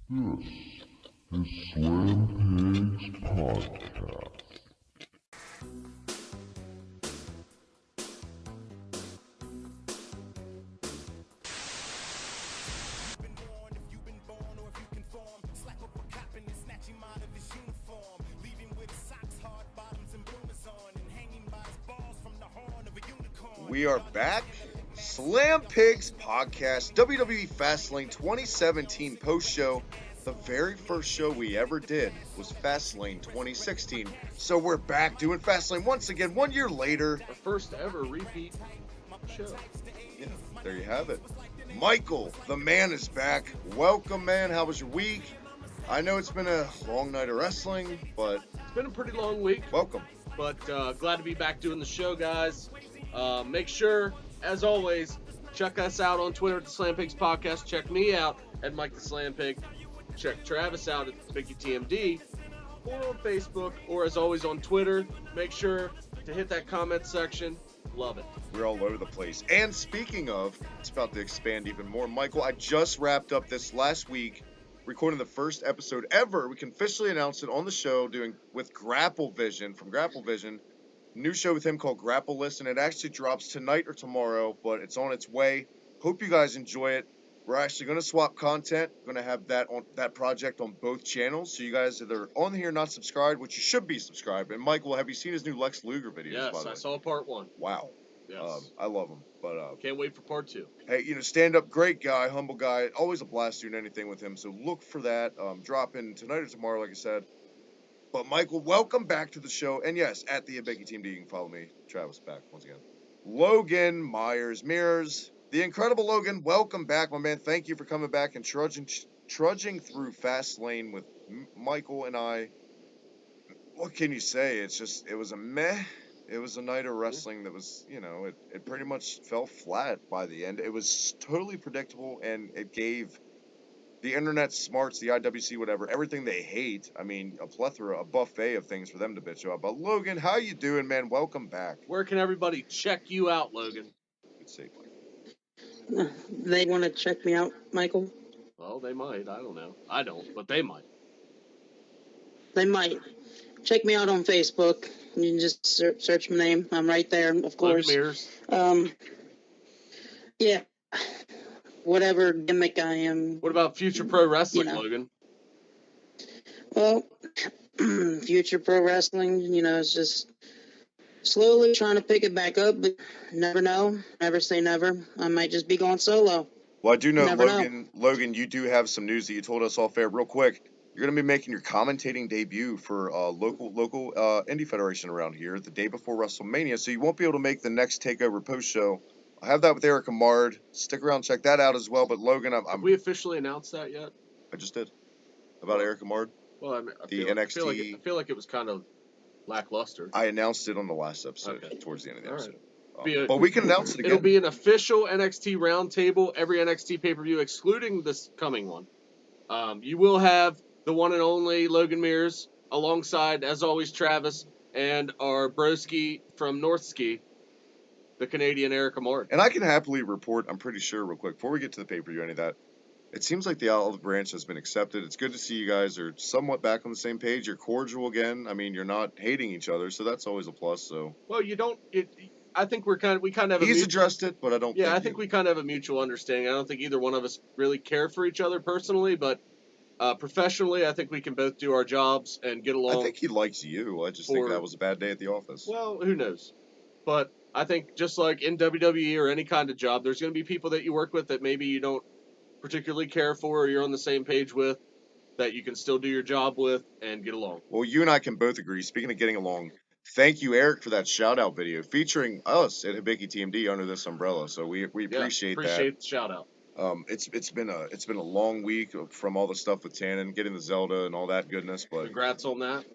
This is Slam Pigs Podcast. We are back. Slam Pigs Podcast, WWE Fastlane 2017 post show. The very first show we ever did was Fastlane 2016. So we're back doing Fastlane once again, 1 year later. Our first ever repeat show. Yeah, there you have it. Michael, the man, is back. Welcome, man. How was your week? I know it's been a long night of wrestling, but It's been a pretty long week, welcome. but glad to be back doing the show, guys. Make sure, as always, check us out on Twitter at the Slam Pigs Podcast. Check me out at Mike the Slam Pig. Check Travis out at Biggie TMD, or on Facebook, or as always on Twitter. Make sure to hit that comment section. Love it. We're all over the place. And speaking of, it's about to expand even more. Michael, I just wrapped up this last week, recording the first episode ever. We can officially announce it on the show, doing with Grapple Vision from Grapple Vision. New show with him called Grapple List, and it actually drops tonight or tomorrow, but it's on its way. Hope you guys enjoy it. We're actually going to swap content. Going to have that project on both channels, so you guys that are on here not subscribed, which you should be subscribed. And Michael, have you seen his new Lex Luger videos? Yes, by the I way? saw part one. Wow. Yes. I love him, but Can't wait for part two. hey, stand-up, great guy, humble guy, always a blast doing anything with him, so look for that, dropping tonight or tomorrow, like I said. But Michael, welcome back to the show, and yes, at the Biggie Team D, you can follow me, Travis, back once again. Logan Myers Mirrors, the incredible Logan, welcome back, my man, thank you for coming back and trudging through Fastlane with Michael and I. What can you say? It was a meh. It was a night of wrestling that was, it pretty much fell flat by the end. It was totally predictable, and it gave the internet smarts, the IWC, whatever, everything they hate. I mean, a buffet of things for them to bitch about. But Logan, how you doing, man? Welcome back. Where can everybody check you out, Logan? Good save, Michael. They want to check me out, Michael? Well, they might. I don't know. I don't, but they might. They might. Check me out on Facebook. You can just search my name. I'm right there, of course. Logan Mears. Yeah. Whatever gimmick I am. What about Future Pro Wrestling, You know. Logan? Well, Future Pro Wrestling, is just slowly trying to pick it back up, but never know. Never say never. I might just be going solo. Well, I do know, Never Logan, you do have some news that you told us off air. Real quick, you're going to be making your commentating debut for local indie federation around here the day before WrestleMania, so you won't be able to make the next TakeOver post show. I have that with Eric Amard. Stick around, check that out as well. But Logan, Have we officially announced that yet? I just did about Eric Amard. Well, I mean, I The NXT. NXT. I feel like it was kind of lackluster. I announced it on the last episode, Okay. towards the end of the All episode. right. But we can announce it again. It'll be an official NXT roundtable every NXT pay-per-view, excluding this coming one. You will have the one and only Logan Mears alongside, as always, Travis and our broski from North Ski, the Canadian Eric Amard. And I can happily report, I'm pretty sure, real quick, before we get to the pay-per-view, any of that, it seems like the olive branch has been accepted. It's good to see you guys are somewhat back on the same page. You're cordial again. I mean, you're not hating each other, so that's always a plus. So Well, you don't. I think we kind of have. He's addressed it, but I don't. Yeah, I think we kind of have a mutual understanding. I don't think either one of us really care for each other personally, but professionally, I think we can both do our jobs and get along. I think he likes you. I just think that was a bad day at the office. Well, who knows? But I think just like in WWE or any kind of job, there's going to be people that you work with that maybe you don't particularly care for or you're on the same page with, that you can still do your job with and get along. Well, you and I can both agree. Speaking of getting along, thank you, Eric, for that shout-out video featuring us at Hibiki TMD under this umbrella. So we appreciate that. Appreciate the shout-out. It's been a long week from all the stuff with Tannen, getting the Zelda and all that goodness. But Congrats on that.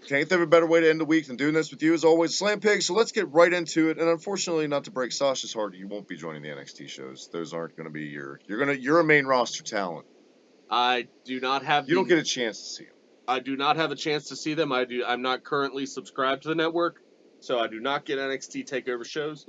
can't think of a better way to end the week than doing this with you as always, Slam Pig. So let's get right into it. And unfortunately, not to break Sasha's heart, you won't be joining the NXT shows. Those aren't going to be you're a main roster talent. I do not have. You don't get a chance to see them. I do not have a chance to see them. I'm not currently subscribed to the network, so I do not get NXT TakeOver shows.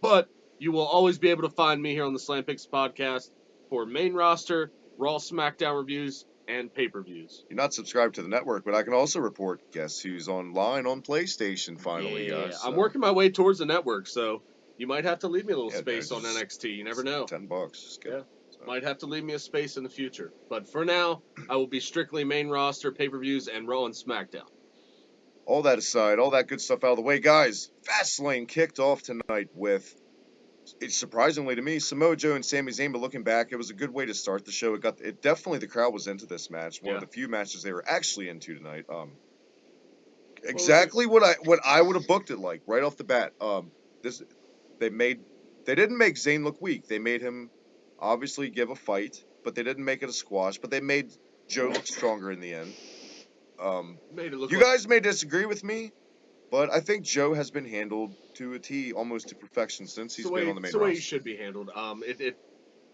But you will always be able to find me here on the Slam Picks podcast for main roster, Raw, SmackDown reviews, and pay-per-views. You're not subscribed to the network, but I can also report guess who's online on PlayStation finally, Yeah, guys. I'm working my way towards the network, so you might have to leave me a little Yeah, space on just- NXT. You never know. $10. Just get Yeah. it. So, Might have to leave me a space in the future. But for now, I will be strictly main roster, pay-per-views, and Raw and SmackDown. all that aside, all that good stuff out of the way, guys. Fastlane kicked off tonight with, it's surprisingly to me, Samoa Joe and Sami Zayn. But looking back, it was a good way to start the show. It definitely, the crowd was into this match. One of the few matches they were actually into tonight. Exactly what I would have booked it like right off the bat. They didn't make Zayn look weak. They made him obviously give a fight, but they didn't make it a squash. But they made Joe look stronger in the end. Made it look You like guys may disagree with me, but I think Joe has been handled to a T, almost to perfection, since he's been on the main it's the way he roster. should be handled.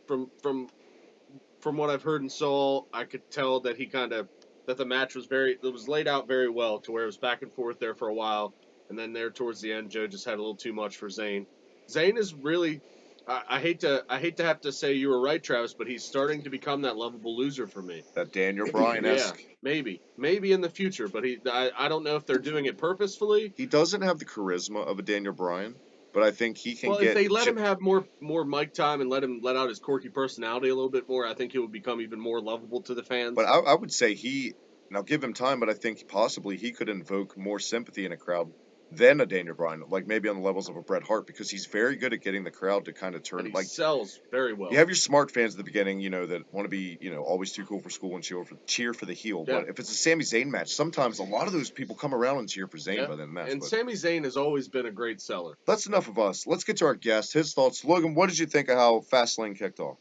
From what I've heard and saw, I could tell that that the match was it was laid out very well to where it was back and forth there for a while, and then there towards the end, Joe just had a little too much for Zayn. Zayn is really, I hate to have to say you were right, Travis, but he's starting to become that lovable loser for me. That Daniel Bryan-esque. Yeah, maybe in the future, but I don't know if they're doing it purposefully. He doesn't have the charisma of a Daniel Bryan, but I think he can Well, get. if they let him have more mic time and let him let out his quirky personality a little bit more, I think he would become even more lovable to the fans. But I would say now give him time, but I think possibly he could invoke more sympathy in a crowd than a Daniel Bryan, like maybe on the levels of a Bret Hart, because he's very good at getting the crowd to kind of turn. And he Like, sells very well. you have your smart fans at the beginning, that want to be, always too cool for school and cheer for the heel. Yeah. But if it's a Sami Zayn match, sometimes a lot of those people come around and cheer for Zayn by the end of the match. And But Sami Zayn has always been a great seller. that's enough of us. Let's get to our guest. His thoughts. Logan, what did you think of how Fastlane kicked off?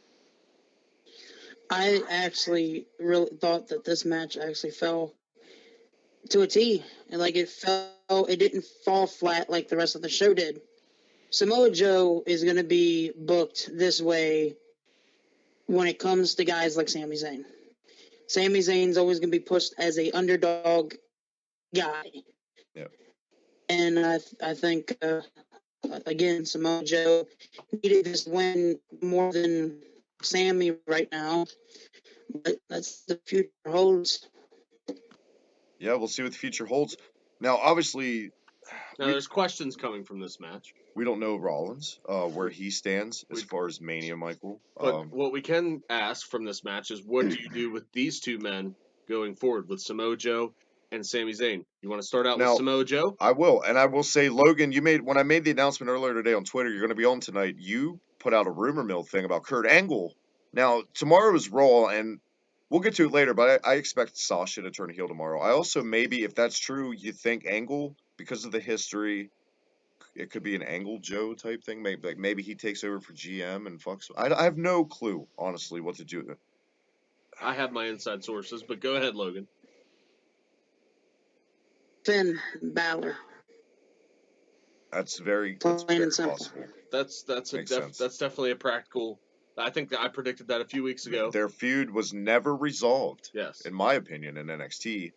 I actually really thought that this match actually fell to a T, and it didn't fall flat like the rest of the show did. Samoa Joe is going to be booked this way when it comes to guys like Sami Zayn. Sami Zayn's always going to be pushed as a underdog guy. Yeah. And I think, again, Samoa Joe needed this win more than Sammy right now. But that's the future holds. Yeah, we'll see what the future holds. Now, obviously, there's questions coming from this match. We don't know Rollins, where he stands as far as Mania, Michael. But what we can ask from this match is, what do you do with these two men going forward, with Samoa Joe and Sami Zayn? You want to start out with Samoa Joe? I will, and I will say, Logan, when I made the announcement earlier today on Twitter, you're going to be on tonight, you put out a rumor mill thing about Kurt Angle. Now, tomorrow is Raw, and we'll get to it later, but I expect Sasha to turn heel tomorrow. I also, maybe, if that's true, you think Angle, because of the history, it could be an Angle Joe type thing. Maybe he takes over for GM and fucks. I have no clue, honestly, what to do. I have my inside sources, but go ahead, Logan. Finn Balor. That's very possible. That's definitely a practical. I think that I predicted that a few weeks ago. Their feud was never resolved. Yes. In my opinion, in NXT.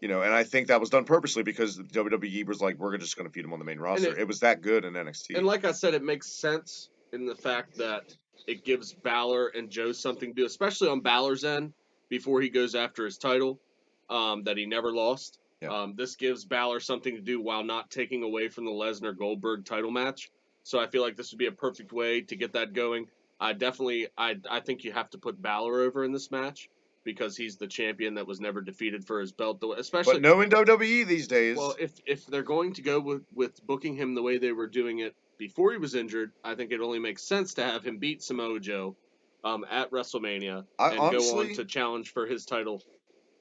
And I think that was done purposely because the WWE was like, we're just going to feed him on the main roster. It was that good in NXT. And like I said, it makes sense in the fact that it gives Balor and Joe something to do, especially on Balor's end, before he goes after his title, that he never lost. Yeah. This gives Balor something to do while not taking away from the Lesnar-Goldberg title match. So I feel like this would be a perfect way to get that going. I think you have to put Balor over in this match, because he's the champion that was never defeated for his belt. Especially, but no in WWE these days. Well, if they're going to go with booking him the way they were doing it before he was injured, I think it only makes sense to have him beat Samoa Joe at WrestleMania and go on to challenge for his title.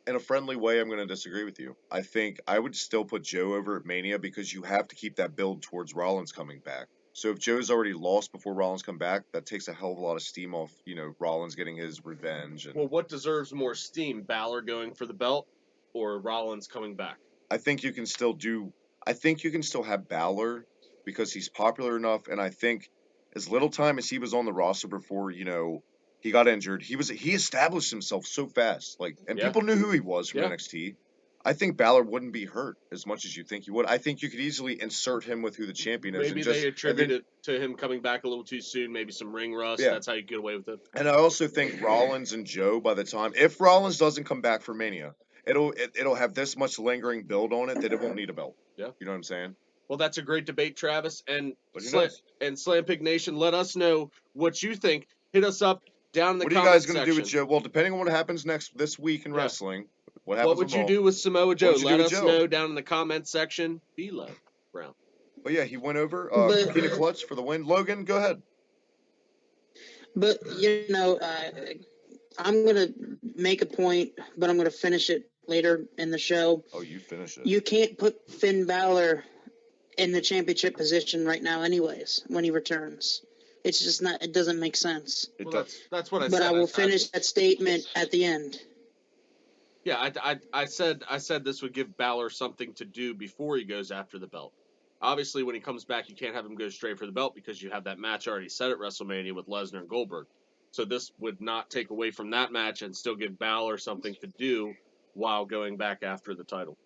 In a friendly way, I'm going to disagree with you. I think I would still put Joe over at Mania because you have to keep that build towards Rollins coming back. So if Joe's already lost before Rollins come back, that takes a hell of a lot of steam off, Rollins getting his revenge. Well, what deserves more steam, Balor going for the belt or Rollins coming back? I think you can still have Balor because he's popular enough, and I think as little time as he was on the roster before, he got injured, he established himself so fast, and people knew who he was from NXT. I think Balor wouldn't be hurt as much as you think he would. I think you could easily insert him with who the champion is. Maybe they attribute it to him coming back a little too soon, maybe some ring rust. Yeah. That's how you get away with it. And I also think Rollins and Joe, by the time, if Rollins doesn't come back for Mania, it'll have this much lingering build on it that it won't need a belt. Yeah. You know what I'm saying? Well, that's a great debate, Travis. And But who knows? Slam Pig Nation, let us know what you think. Hit us up down in the What are you comments guys going to do with section. Joe? Well, depending on what happens this week in wrestling, what happens What would with you Raw. do with Samoa Joe? would you do Let with us Joe? know down in the comments section below. Brown. But yeah, he went over. But- Peanut Clutch for the win. Logan, go ahead. But, I'm going to make a point, but I'm going to finish it later in the show. Oh, you finish it. You can't put Finn Balor in the championship position right now anyways when he returns. It's just not, it doesn't make sense. It Well, does. that's what I But said. I will finish that statement at the end. Yeah, I said this would give Balor something to do before he goes after the belt. Obviously, when he comes back, you can't have him go straight for the belt because you have that match already set at WrestleMania with Lesnar and Goldberg. So this would not take away from that match and still give Balor something to do while going back after the title.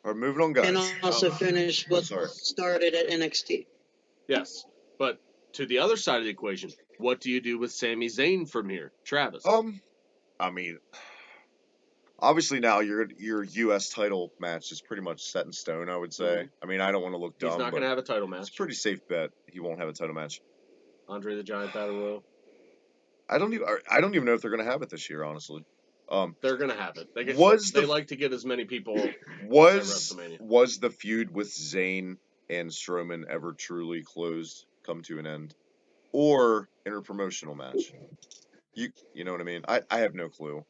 All right, moving on, guys. And also finish what sorry. started at NXT. Yes, but to the other side of the equation, what do you do with Sami Zayn from here, Travis? I mean, obviously now your U.S. title match is pretty much set in stone, I would say. I mean, I don't want to look dumb, He's not going to have a title it's a match. pretty safe bet he won't have a title match. Andre the Giant Battle Royal. I don't even know if they're going to have it this year, honestly. They're going to have it. They like to get as many people at WrestleMania. Was the feud with Zayn and Strowman ever truly closed, come to an end, or interpromotional match? You know what I mean? I have no clue.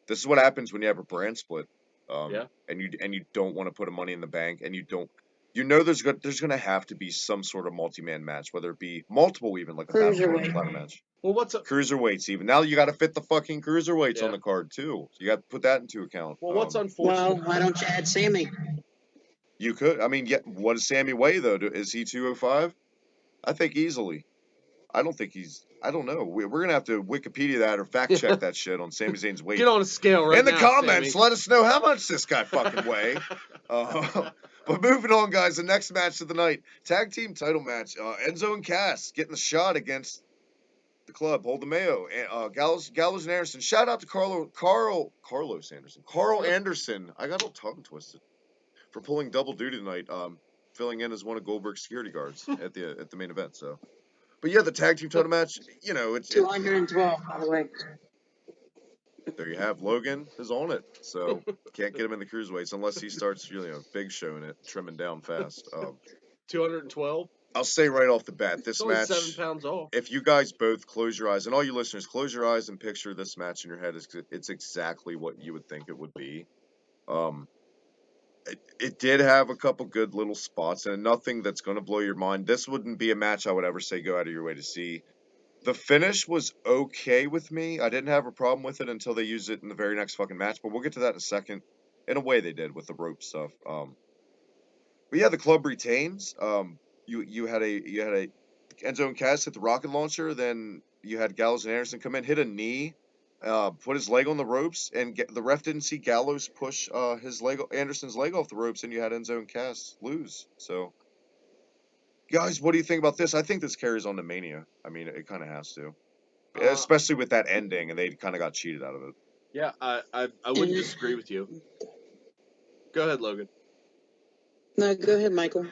This is what happens when you have a brand split. Yeah. And you don't want to put a Money in the Bank, and you don't. You know there's going to have to be some sort of multi-man match, whether it be multiple, even like a Battle Royal ladder match. Well, what's up? Cruiserweights, even now you got to fit the fucking cruiserweights Yeah. on the card too. So you got to put that into account. Well, what's Well, unfortunate? why don't you add Sammy? You could. I mean, what does Sammy weigh though? Is he 205? I think easily. I don't think he's. I don't know. We're gonna have to Wikipedia that or fact check that shit on Sami Zayn's weight. Get on a scale right in the now, comments, Sammy. let us know how much this guy fucking weigh. But moving on, guys, the next match of the night, tag team title match. Enzo and Cass getting the shot against the club. Hold the Mayo. Gallows and Anderson. Shout out to Carl Anderson. I got all tongue twisted for pulling double duty tonight. Filling in as one of Goldberg's security guards at the main event. So, but yeah, the tag team title match. You know, it's 212, by the way. there you have. Logan is on it, so can't get him in the cruiserweights unless he starts, big showing it, trimming down fast. 212. I'll say right off the bat, this It's only match. 7 pounds off. If you guys both close your eyes, and all you listeners close your eyes and picture this match in your head, it's exactly what you would think it would be. It did have a couple good little spots, and nothing that's going to blow your mind. This wouldn't be a match I would ever say go out of your way to see. The finish was okay with me. I didn't have a problem with it until they used it in the very next fucking match, but we'll get to that in a second. In a way, they did with the rope stuff. But yeah, the club retains. You had a Enzo and Cass hit the rocket launcher. Then you had Gallows and Anderson come in, hit a knee, put his leg on the ropes, and the ref didn't see Gallows push Anderson's leg off the ropes, and you had Enzo and Cass lose. So, guys, what do you think about this? I think this carries on to Mania. I mean, it kind of has to, especially with that ending, and they kind of got cheated out of it. Yeah, I wouldn't disagree with you. Go ahead, Logan. No, go ahead, Michael.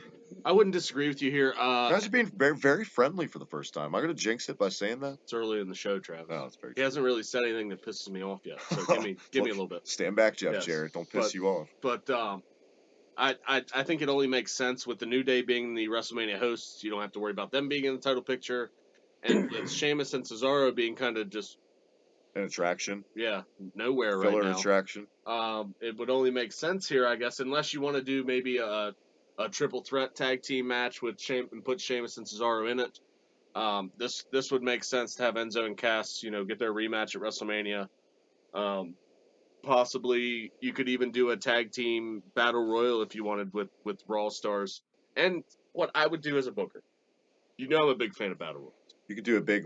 I wouldn't disagree with you here. Guys are being very, very friendly for the first time. I'm gonna jinx it by saying that. It's early in the show, Travis. No, it's very. He hasn't really said anything that pisses me off yet. So give me a little bit. Stand back, Jeff Yes, Jarrett. Don't piss you off. But I think it only makes sense with the New Day being the WrestleMania hosts. You don't have to worry about them being in the title picture, and with Sheamus and Cesaro being kind of just An attraction. nowhere Filler right now. attraction. It would only make sense here, I guess, unless you want to do maybe a triple threat tag team match with and put Sheamus and Cesaro in it. This would make sense to have Enzo and Cass, get their rematch at WrestleMania. Possibly you could even do a tag team battle royal if you wanted with Raw stars. And what I would do as a booker, I'm a big fan of battle royals. You could do a big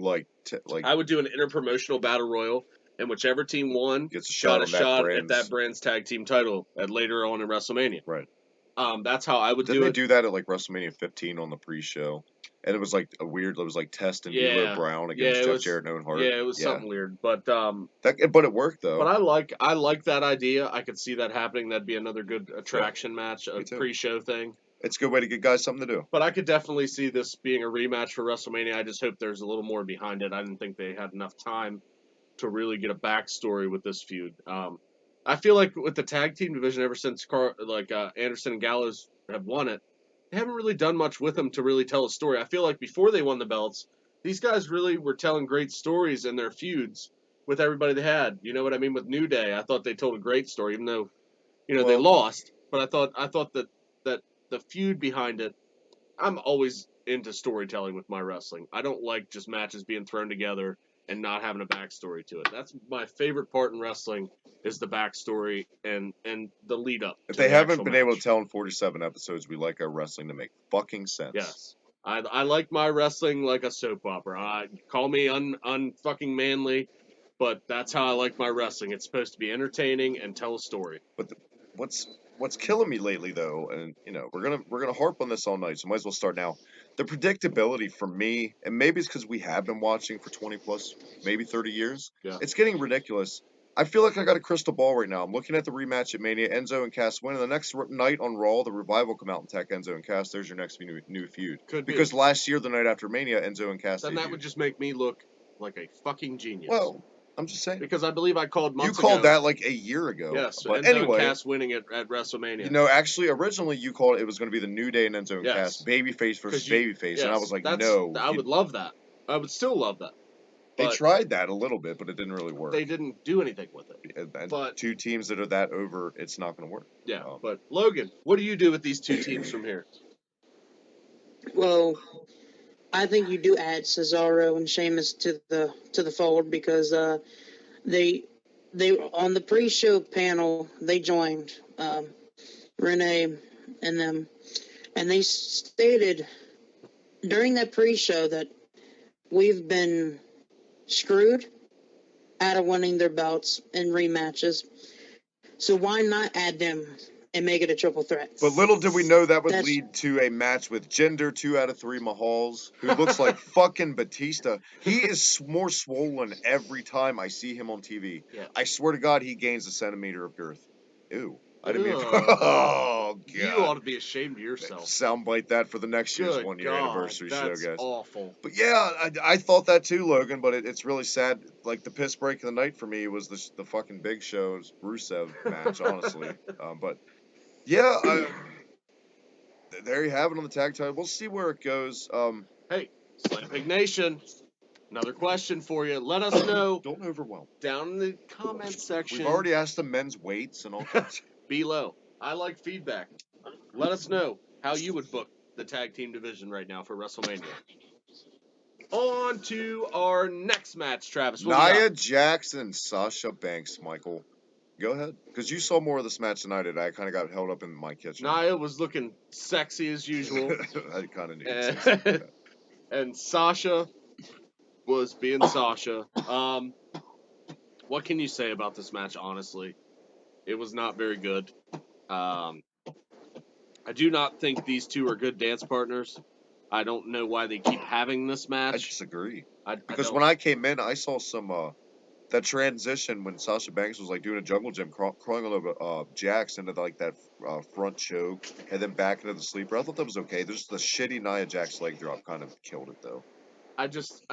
I would do an interpromotional battle royal and whichever team won Gets a shot at that brand's tag team title later on in WrestleMania. Right. That's how I would do it. Didn't they do that at like WrestleMania 15 on the pre-show? And it was like it was like Test and D'Lo Brown against Jeff Jarrett and Owen Hart. Yeah, it was something weird, but but it worked though. But I like that idea. I could see that happening. That'd be another good attraction match, a pre-show thing. It's a good way to get guys something to do. But I could definitely see this being a rematch for WrestleMania. I just hope there's a little more behind it. I didn't think they had enough time to really get a backstory with this feud. I feel like with the tag team division, ever since Anderson and Gallows have won it, they haven't really done much with them to really tell a story. I feel like before they won the belts, these guys really were telling great stories in their feuds with everybody they had. You know what I mean? With New Day, I thought they told a great story, even though, they lost. But I thought that the feud behind it, I'm always into storytelling with my wrestling. I don't like just matches being thrown together and not having a backstory to it. That's my favorite part in wrestling, is the backstory and the lead up. If they haven't been able to tell in 47 episodes, we like our wrestling to make fucking sense. Yes. I like my wrestling like a soap opera. Call me unfucking manly, but that's how I like my wrestling. It's supposed to be entertaining and tell a story. But what's killing me lately though, and we're gonna harp on this all night, so might as well start now. The predictability for me, and maybe it's because we have been watching for 20 plus, maybe 30 years. Yeah. It's getting ridiculous. I feel like I got a crystal ball right now. I'm looking at the rematch at Mania, Enzo and Cass win, and the next night on Raw, the Revival come out and attack Enzo and Cass. There's your next new feud. Because last year, the night after Mania, Enzo and Cass. Then that would just make me look like a fucking genius. Well, I'm just saying. Because I believe I called months ago. You called that like a year ago. Yes, but Enzo anyway, and Cass winning it at WrestleMania. Actually, originally you called it was going to be the New Day and Enzo and Cass, babyface versus babyface, and I was like, no. I would love that. I would still love that. They tried that a little bit, but it didn't really work. They didn't do anything with it. And two teams that are that over, it's not going to work. Yeah, but Logan, what do you do with these two teams from here? Well, I think you do add Cesaro and Sheamus to the fold, because they on the pre-show panel they joined Renee and them, and they stated during that pre-show that we've been screwed out of winning their belts in rematches, so why not add them and make it a triple threat? But little did we know that would lead to a match with Jinder 2 out of 3 Mahals, who looks like fucking Batista. He is more swollen every time I see him on TV. Yeah. I swear to God, he gains a centimeter of girth. Ew. I didn't mean to. Oh, God. You ought to be ashamed of yourself. Soundbite that for the next year's 1-year anniversary show, guys. That's awful. But yeah, I thought that too, Logan, but it's really sad. Like, the piss break of the night for me was the fucking Big Show's Rusev match, honestly. But, yeah, there you have it on the tag title. We'll see where it goes. Hey, Slam Pig Nation, another question for you. Let us know. Don't overwhelm. Down in the comment section. We've already asked the men's weights and all that. Below. I like feedback. Let us know how you would book the tag team division right now for WrestleMania. On to our next match, Travis. Nia Jax and Sasha Banks, Michael. Go ahead. Because you saw more of this match than I did. I kind of got held up in my kitchen. Nia was looking sexy as usual. I kind of knew it. And Sasha was being Sasha. What can you say about this match, honestly? It was not very good. I do not think these two are good dance partners. I don't know why they keep having this match. I disagree. Because when I came in, I saw some that transition when Sasha Banks was like doing a jungle gym, crawling all over Jax into like that front choke, and then back into the sleeper. I thought that was okay. There's the shitty Nia Jax leg drop kind of killed it though. I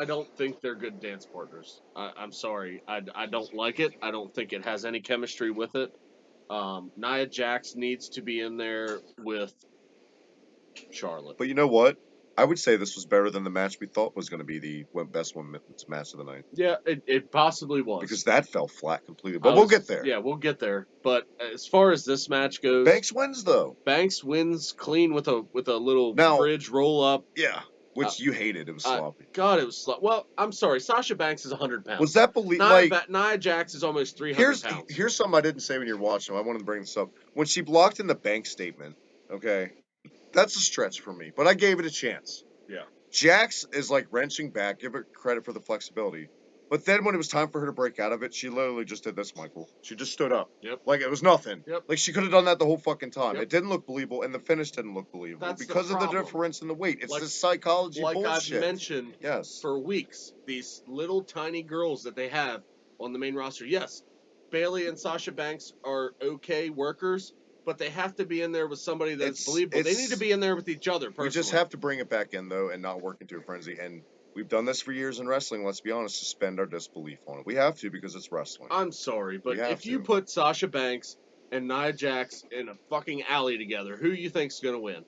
don't think they're good dance partners. I'm sorry. I don't like it. I don't think it has any chemistry with it. Nia Jax needs to be in there with Charlotte. But you know what? I would say this was better than the match we thought was going to be the best women's match of the night. Yeah, it possibly was. Because that fell flat completely. But we'll get there. Yeah, we'll get there. But as far as this match goes, Banks wins though. Banks wins clean with a little bridge roll up. Yeah. Which you hated. It was sloppy. God, it was sloppy. Well, I'm sorry. Sasha Banks is 100 pounds. Was that Nia Jax is almost 300 pounds. Here's something I didn't say when you were watching. I wanted to bring this up. When she blocked in the Banks statement, okay, that's a stretch for me. But I gave it a chance. Yeah. Jax is like wrenching back. Give her credit for the flexibility. But then when it was time for her to break out of it, she literally just did this, Michael. She just stood up. Yep. Like it was nothing. Yep. Like she could have done that the whole fucking time. Yep. It didn't look believable, and the finish didn't look believable That's because the of the problem. difference in the weight. It's Like- this psychology Like bullshit. I've mentioned Yes. for weeks, these little tiny girls that they have on the main roster. Yes, Bailey and Sasha Banks are okay workers, but they have to be in there with somebody that's believable. They need to be in there with each other personally. We just have to bring it back in, though, and not work into a frenzy. And we've done this for years in wrestling. Let's be honest, suspend our disbelief on it. We have to because it's wrestling. I'm sorry, but We have if you to. put Sasha Banks and Nia Jax in a fucking alley together, who you think's going to win?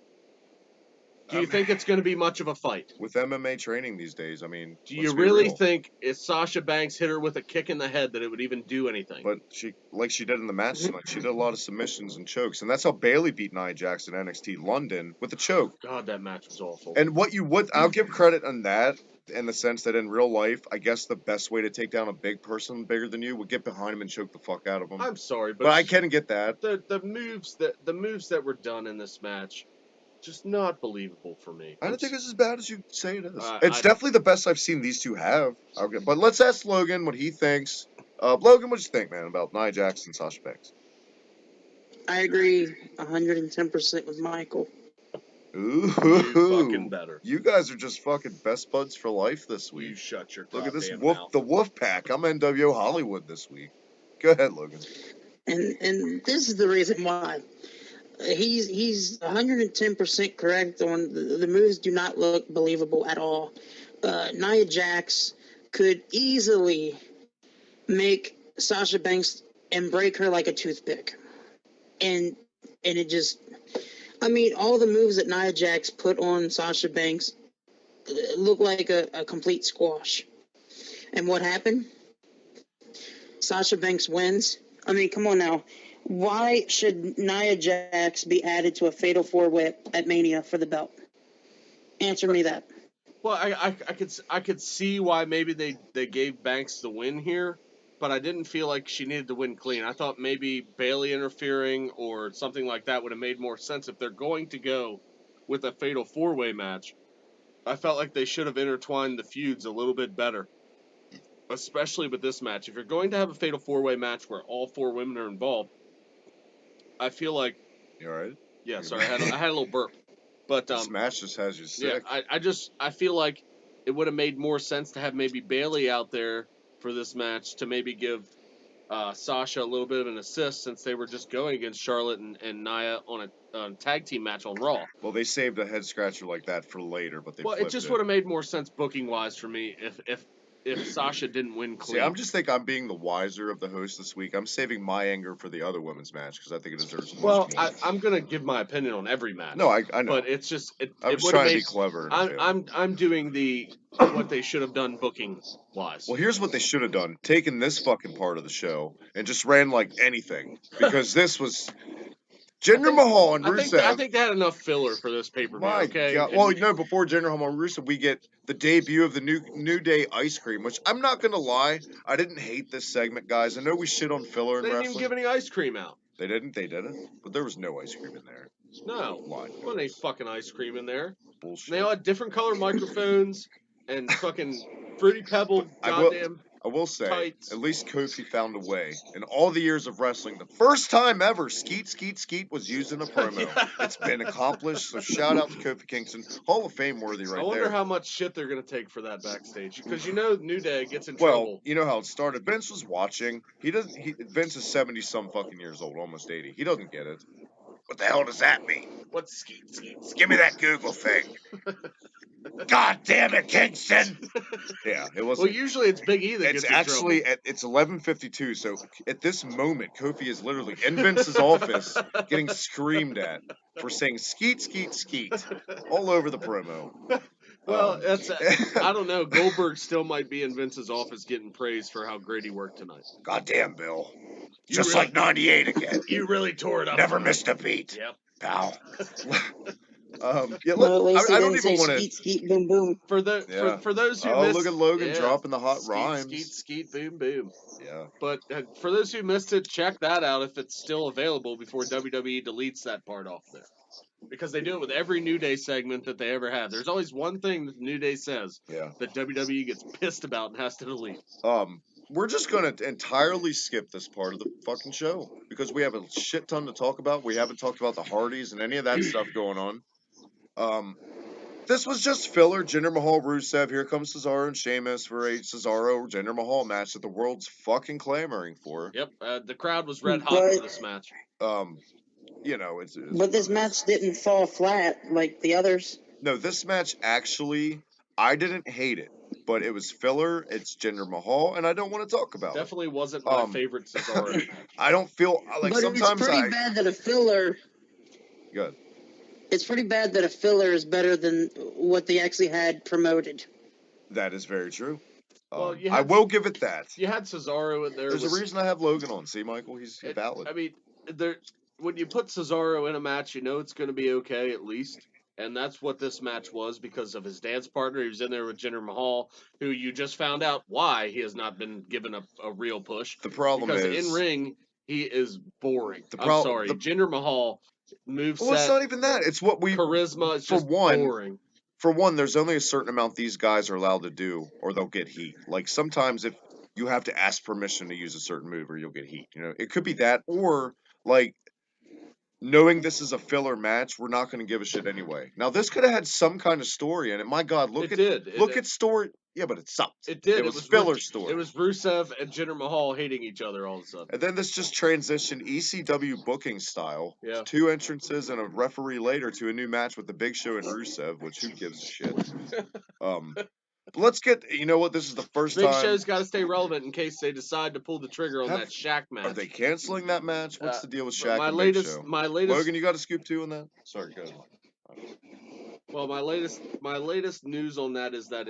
Do you think it's going to be much of a fight? With MMA training these days, I mean, Do let's you be really real. think if Sasha Banks hit her with a kick in the head that it would even do anything? But she, like she did in the match tonight, she did a lot of submissions and chokes, and that's how Bailey beat Nia Jax in NXT London with a choke. God, that match was awful. And what you would, I'll give credit on that in the sense that in real life, I guess the best way to take down a big person bigger than you would get behind him and choke the fuck out of him. I'm sorry, But I can get that. the moves that were done in this match, just not believable for me. I don't think it's as bad as you say it is. I- It's definitely the best I've seen these two have. Okay, but let's ask Logan what he thinks. Logan, what do you think, man, about Nia Jax and Sasha Banks? I agree 110% with Michael. Ooh, You fucking better. You guys are just fucking best buds for life this You week. shut your Look at this goddamn wolf, mouth. the Wolf Pack. I'm NWO Hollywood this week. Go ahead, Logan. And this is the reason why. He's 110% correct on the moves do not look believable at all. Nia Jax could easily make Sasha Banks and break her like a toothpick. And it just, I mean, all the moves that Nia Jax put on Sasha Banks look like a complete squash. And what happened? Sasha Banks wins. I mean, come on now. Why should Nia Jax be added to a fatal four-way at Mania for the belt? Answer me that. Well, I could see why maybe they gave Banks the win here, but I didn't feel like she needed to win clean. I thought maybe Bailey interfering or something like that would have made more sense if they're going to go with a fatal four-way match. I felt like they should have intertwined the feuds a little bit better, especially with this match. If you're going to have a fatal four-way match where all four women are involved, I feel like. You alright? Yeah, sorry, I had a little burp. But This match just has you sick. yeah, I feel like it would have made more sense to have maybe Bailey out there for this match to maybe give Sasha a little bit of an assist since they were just going against Charlotte and Nia on a tag team match on Raw. Well, they saved a head scratcher like that for later, but they Well, flipped it just would have made more sense booking wise for me if Sasha didn't win clean. See, I'm just think I'm being the wiser of the host this week. I'm saving my anger for the other women's match because I think it deserves much well, more. I'm gonna give my opinion on every match. No, I know. But it's just I it was would have trying to made. be clever. and fail. I'm doing what they should have done booking wise. Well, here's what they should have done: taken this fucking part of the show and just ran like anything, because this was Jinder Mahal and Rusev. I think they had enough filler for this pay per view. My Okay. God. Well, no, before Jinder Mahal and Rusev, we get the debut of the New Day Ice Cream, which I'm not gonna lie, I didn't hate this segment, guys. I know we shit on filler in they didn't wrestling. even give any ice cream out. They didn't, but there was no ice cream in there. No. Line. Wasn't any fucking ice cream in there. Bullshit. They all had different color microphones and fucking Fruity Pebble I will- goddamn. I will say, tights. at least Kofi found a way. In all the years of wrestling, the first time ever, Skeet, Skeet, Skeet was used in a promo. Yeah. It's been accomplished, so shout out to Kofi Kingston. Hall of Fame worthy right I wonder there. how much shit they're gonna take for that backstage because you know New Day gets in Well, trouble. you know how it started. Vince was watching. Vince is 70-some fucking years old, almost 80. He doesn't get it. What the hell does that mean? What's Skeet Skeet? Give me that Google thing. God damn it, Kingston! Yeah, it was. Well, usually it's Big E that It's gets in actually trouble. it's 11:52. So at this moment, Kofi is literally in Vince's office, getting screamed at for saying "skeet, skeet, skeet" all over the promo. Well, I don't know. Goldberg still might be in Vince's office getting praise for how great he worked tonight. Goddamn, Bill! You Just really- like '98 again. You really tore it up. Never tonight. missed a beat, Yep. pal. Well, at least I he don't didn't even say want to. skeet, skeet, boom, boom. For those who Oh, missed, look at Logan yeah, dropping the hot skeet, rhymes. Skeet, skeet, boom, boom. Yeah. But for those who missed it, check that out if it's still available before WWE deletes that part off there. because they do it with every New Day segment that they ever have. There's always one thing that the New Day says that WWE gets pissed about and has to delete. We're just going to entirely skip this part of the fucking show because we have a shit ton to talk about. We haven't talked about the Hardys and any of that stuff going on. This was just filler. Jinder Mahal, Rusev. Here comes Cesaro and Sheamus for a Cesaro Jinder Mahal match that the world's fucking clamoring for. Yep, the crowd was red hot for this match. You know, it's but this match didn't fall flat like the others. No, this match actually, I didn't hate it, but it was filler. It's Jinder Mahal, and I don't want to talk about Definitely wasn't my favorite Cesaro. I don't feel like but sometimes it's pretty bad that a filler. Good. It's pretty bad that a filler is better than what they actually had promoted. That is very true. Well, I will give it that. You had Cesaro in there. There's a reason I have Logan on. See, Michael, he's valid. I mean, when you put Cesaro in a match, you know it's going to be okay at least. And that's what this match was because of his dance partner. He was in there with Jinder Mahal, who you just found out why he has not been given a real push. The problem is... Because in ring, he is boring. I'm sorry. Jinder Mahal moveset... Well, it's not even that. It's what we... Charisma is just boring. For one, there's only a certain amount these guys are allowed to do, or they'll get heat. Like, sometimes if you have to ask permission to use a certain move, or you'll get heat. You know, it could be that, or, like... Knowing this is a filler match, we're not going to give a shit anyway. Now, this could have had some kind of story in it. My God, look at story. Yeah, but it sucked. It did. It was filler story. It was Rusev and Jinder Mahal hating each other all of a sudden. And then this just transitioned ECW booking style. Yeah. 2 entrances and a referee later to a new match with the Big Show and Rusev, which who gives a shit. But let's get, you know what, this is the first time... Big Show's got to stay relevant in case they decide to pull the trigger on that Shaq match. Are they canceling that match? What's the deal with Shaq and Big Show? Logan, you got a scoop too on that? Sorry, go ahead. Well, my latest news on that is that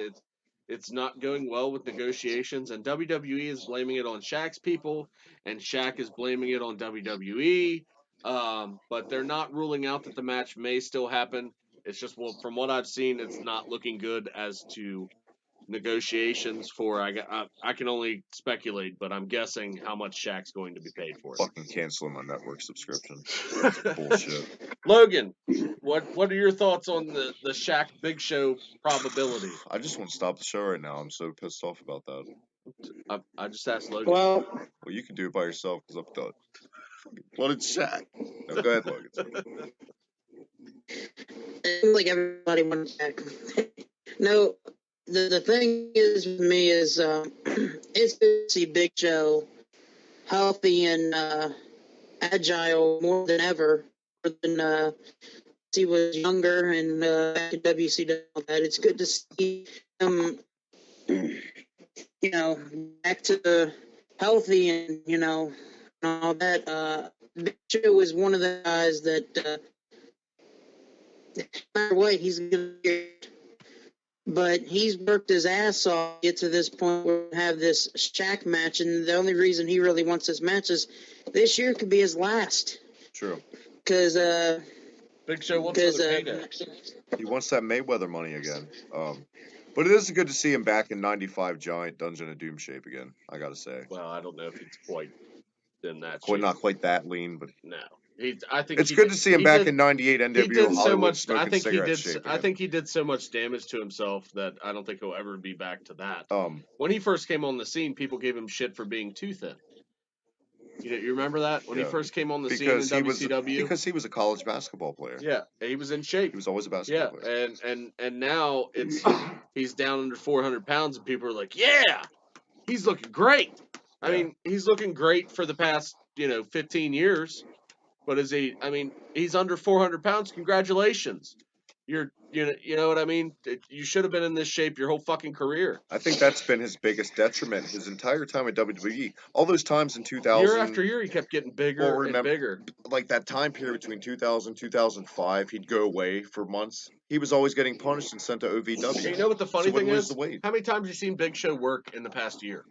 it's not going well with negotiations, and WWE is blaming it on Shaq's people, and Shaq is blaming it on WWE, but they're not ruling out that the match may still happen. It's just, well, from what I've seen, it's not looking good as to negotiations for, I can only speculate, but I'm guessing how much Shaq's going to be paid for it. Fucking canceling my network subscription. That's bullshit. Logan, what are your thoughts on the Shaq Big Show probability? I just want to stop the show right now. I'm so pissed off about that. I just asked Logan. Well, you can do it by yourself because I'm done. What did Shaq? No, go ahead, Logan. It seems like everybody wants back. No, the thing is with me is it's good to see Big Show healthy and agile more than ever. Than he was younger and back at WCW. It's good to see him, back to healthy and and all that. Big Show was one of the guys that. No matter what, he's gonna get, but he's worked his ass off to get to this point where we have this Shaq match, and the only reason he really wants this match is this year could be his last. True. Because Big Show wants another payday. He wants that Mayweather money again. But it is good to see him back in '95 giant Dungeon of Doom shape again. I gotta say. Well, I don't know if it's quite in that. Not quite that lean, but no. I think it's good to see him back in '98 NWO. He did so much. I think he did so much damage to himself that I don't think he'll ever be back to that. When he first came on the scene, people gave him shit for being too thin. You remember that when he first came on the scene in WCW? Because he was a college basketball player. Yeah, he was in shape. He was always a basketball player. And now he's down under 400 pounds, and people are like, yeah, he's looking great. I mean, he's looking great for the past 15 years. But he's under 400 pounds. Congratulations. You know what I mean? You should have been in this shape your whole fucking career. I think that's been his biggest detriment his entire time at WWE. All those times in 2000. Year after year, he kept getting bigger and bigger. Like that time period between 2000 and 2005, he'd go away for months. He was always getting punished and sent to OVW. You know what the funny thing is? How many times have you seen Big Show work in the past year?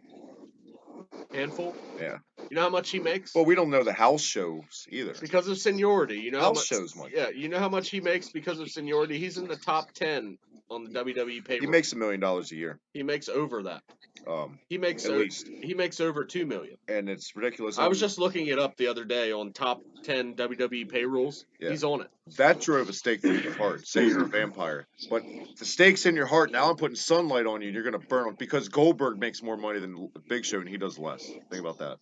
Handful? Yeah. You know how much he makes? Well, we don't know the house shows either. Because of seniority. You know house shows, Mike. Yeah, you know how much he makes because of seniority? He's in the top 10 on the WWE payroll. He makes $1 million a year. He makes over that. He makes at least. He makes over $2 million. And it's ridiculous. I was just looking it up the other day on top 10 WWE payrolls. Yeah. He's on it. That drove a stake through your heart. Say you're a vampire, but the stake's in your heart. Now I'm putting sunlight on you, and you're gonna burn because Goldberg makes more money than Big Show, and he does less. Think about that.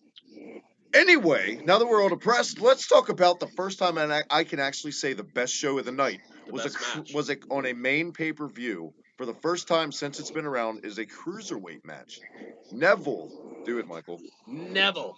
Anyway, now that we're all depressed, let's talk about the first time I can actually say the best show of the night was it on a main pay-per-view for the first time since it's been around is a cruiserweight match. Neville, do it, Michael. Neville.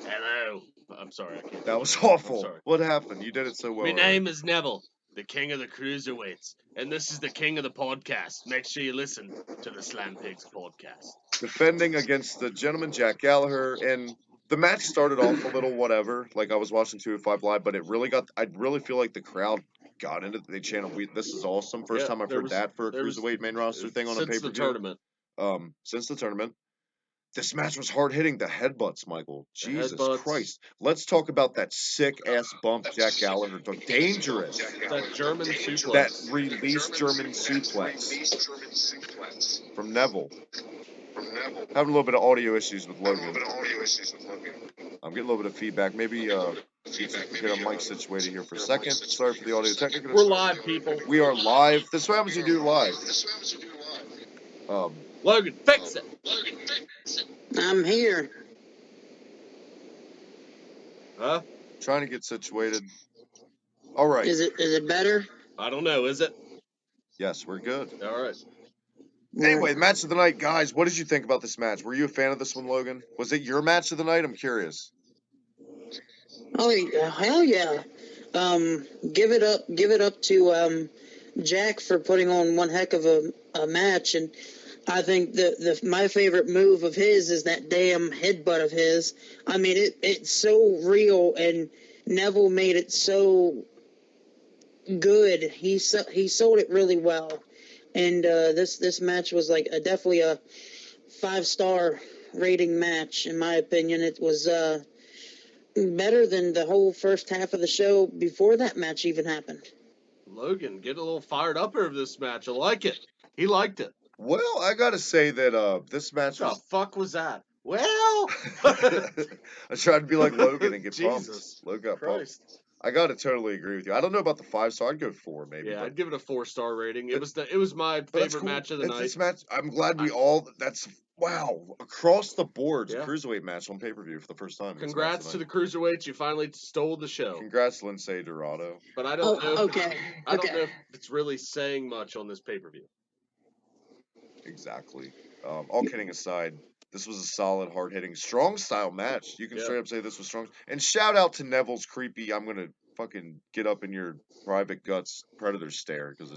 Hello. I'm sorry, I can't. That was awful. I'm sorry. What happened? You did it so well. My name is Neville, the king of the cruiserweights, and this is the king of the podcast. Make sure you listen to the Slam Pigs podcast. Defending against the gentleman Jack Gallagher, and the match started off a little whatever. Like I was watching 205 Live, but I really feel like the crowd got into it. They chanted, "This is awesome." First time I've heard that for a cruiserweight main roster thing on a pay-per-view. Since the tournament. Since the tournament. This match was hard-hitting. The headbutts, Michael. Jesus Christ. Let's talk about that sick-ass bump Jack Gallagher took. Dangerous. That German suplex. That released German suplex. From Neville. Having a little bit of audio issues with Logan. I'm getting a little bit of feedback. Maybe get a mic situated here for a second. Sorry for the audio technical. We're live, people. We are live. This is what happens when you do live. Logan, fix it. I'm here. Huh? Trying to get situated. All right. Is it better? I don't know. Is it? Yes, we're good. All right. Anyway, match of the night, guys. What did you think about this match? Were you a fan of this one, Logan? Was it your match of the night? I'm curious. Oh hell yeah! Give it up to Jack for putting on one heck of a match, and I think my favorite move of his is that damn headbutt of his. I mean, it's so real, and Neville made it so good. He sold it really well, and this match was like definitely a 5-star rating match in my opinion. It was better than the whole first half of the show before that match even happened. Logan, get a little fired up over this match. I like it. He liked it. Well, I gotta say that this match What the fuck was that? Well, I tried to be like Logan and get Jesus pumped. Logan got Christ. pumped. I gotta totally agree with you. I don't know about the 5, so I'd go 4 maybe. Yeah, but I'd give it a 4-star rating. It was my favorite match of the night. This match, I'm glad we all. That's wow across the board. Yeah. Cruiserweight match on pay-per-view for the first time. Congrats to the cruiserweights. You finally stole the show. Congrats, Lindsay Dorado. But I don't know. Okay. I don't know if it's really saying much on this pay-per-view. Exactly. All kidding aside, this was a solid, hard-hitting, strong-style match. You can straight up say this was strong. And shout out to Neville's creepy, I'm going to fucking get up in your private guts predator stare, because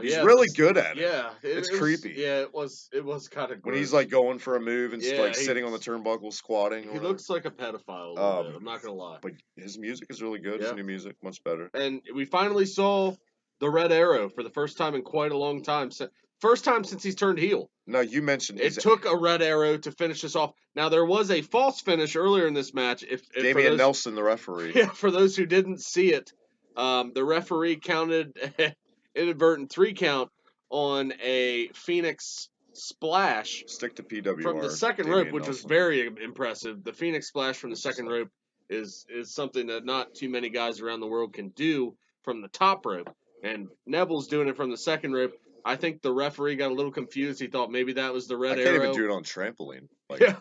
he's really good at it. Yeah. It's creepy. Yeah, it was kind of gross. When he's like going for a move and Yeah, sitting on the turnbuckle squatting. He looks like a pedophile a little bit, I'm not going to lie. But his music is really good. Yeah. His new music, much better. And we finally saw the Red Arrow for the first time in quite a long time. First time since he's turned heel. No, you mentioned it took a Red Arrow to finish this off. Now, there was a false finish earlier in this match. If Damian Nelson, the referee. Yeah, for those who didn't see it, the referee counted an inadvertent 3 count on a Phoenix splash. Stick to PWR. From the second rope, which was very impressive. The Phoenix splash from the second rope is something that not too many guys around the world can do from the top rope. And Neville's doing it from the second rope. I think the referee got a little confused. He thought maybe that was the Red Arrow. I can't even do it on trampoline. Yeah.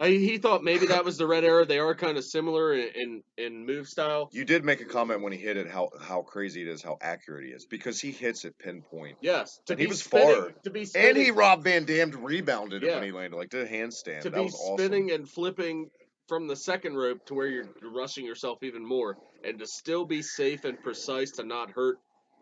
He thought maybe that was the Red Arrow. They are kind of similar in move style. You did make a comment when he hit it how crazy it is, how accurate he is, because he hits it pinpoint. Yes. He was far. And he Rob Van Dam rebounded it when he landed, like did a handstand. To that was awesome. Spinning and flipping from the second rope to where you're rushing yourself even more, and to still be safe and precise to not hurt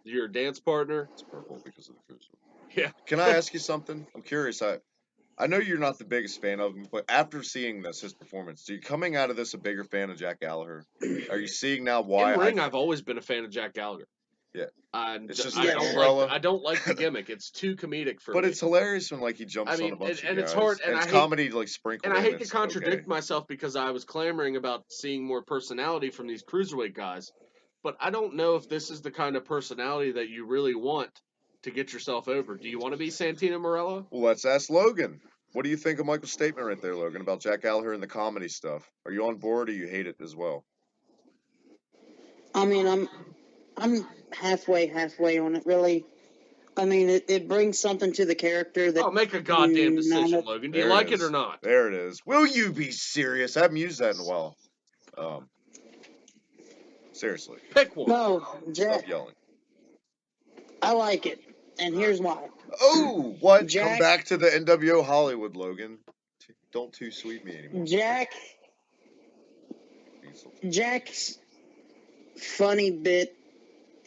your dance partner. It's purple because of the cruiser. Yeah. Can I ask you something? I'm curious. I know you're not the biggest fan of him, but after seeing his performance, are you coming out of this a bigger fan of Jack Gallagher? Are you seeing now why? In ring, I've always been a fan of Jack Gallagher. Yeah. It's just I don't like the gimmick. It's too comedic for me. But it's hilarious when he jumps on a bunch of and guys. it's hard. And it's comedy sprinkled. And I hate to contradict myself because I was clamoring about seeing more personality from these cruiserweight guys, but I don't know if this is the kind of personality that you really want to get yourself over. Do you want to be Santino Marella? Well, let's ask Logan. What do you think of Michael's statement right there, Logan, about Jack Gallagher and the comedy stuff? Are you on board or you hate it as well? I mean, I'm halfway on it, really. I mean, it brings something to the character that. Oh, make a goddamn decision, none of- Logan. Do you There like it is. or not? There it is. Will you be serious? I haven't used that in a while. Seriously, Pick one. No, Jack. stop yelling. I like it, and here's why. Oh, what? Come Jack- back to the NWO Hollywood, Logan. Don't too sweet me anymore. Jack's funny bit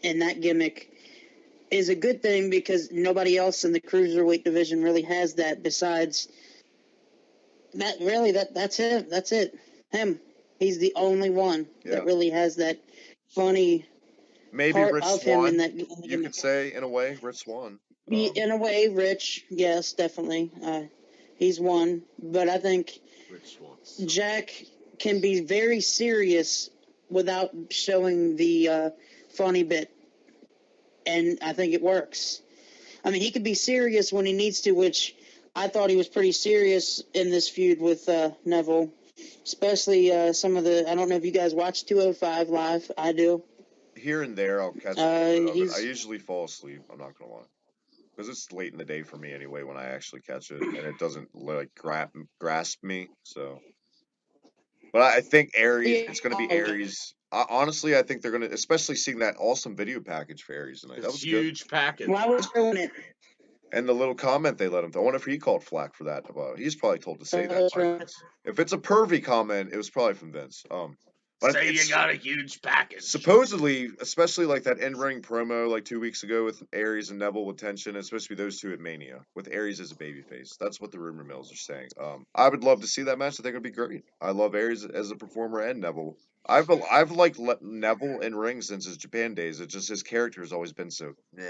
and that gimmick is a good thing because nobody else in the cruiserweight division really has that. Besides that, really, that's him. That's it. Him. He's the only one that really has that funny. Maybe part Rich of Swan. him in that You gimmick. could say, in a way, Rich Swan. In a way, Rich, yes, definitely. He's one, but I think Rich Swans. Jack can be very serious without showing the funny bit, and I think it works. I mean, he could be serious when he needs to, which I thought he was pretty serious in this feud with Neville, especially some of the. I don't know if you guys watch 205 live. I do. Here and there, I'll catch it. he's- I usually fall asleep. I'm not gonna lie, because it's late in the day for me anyway when I actually catch it, and it doesn't like grasp me. So, but I think Aries. It's gonna be Aries. Honestly, I think they're gonna, especially seeing that awesome video package for Aries tonight. That was huge good. package. Why was doing it? And the little comment they let him. I wonder if he called flack for that. He's probably told to say that. That's by right. Vince. If it's a pervy comment, it was probably from Vince. But Say you it's- got a huge package. Supposedly, especially like that in-ring promo like 2 weeks ago with Aries and Neville with tension, it's supposed to be those two at Mania with Aries as a babyface. That's what the rumor mills are saying. I would love to see that match. I think it'd be great. I love Aries as a performer and Neville. I've liked Neville in ring since his Japan days. It's just his character has always been so you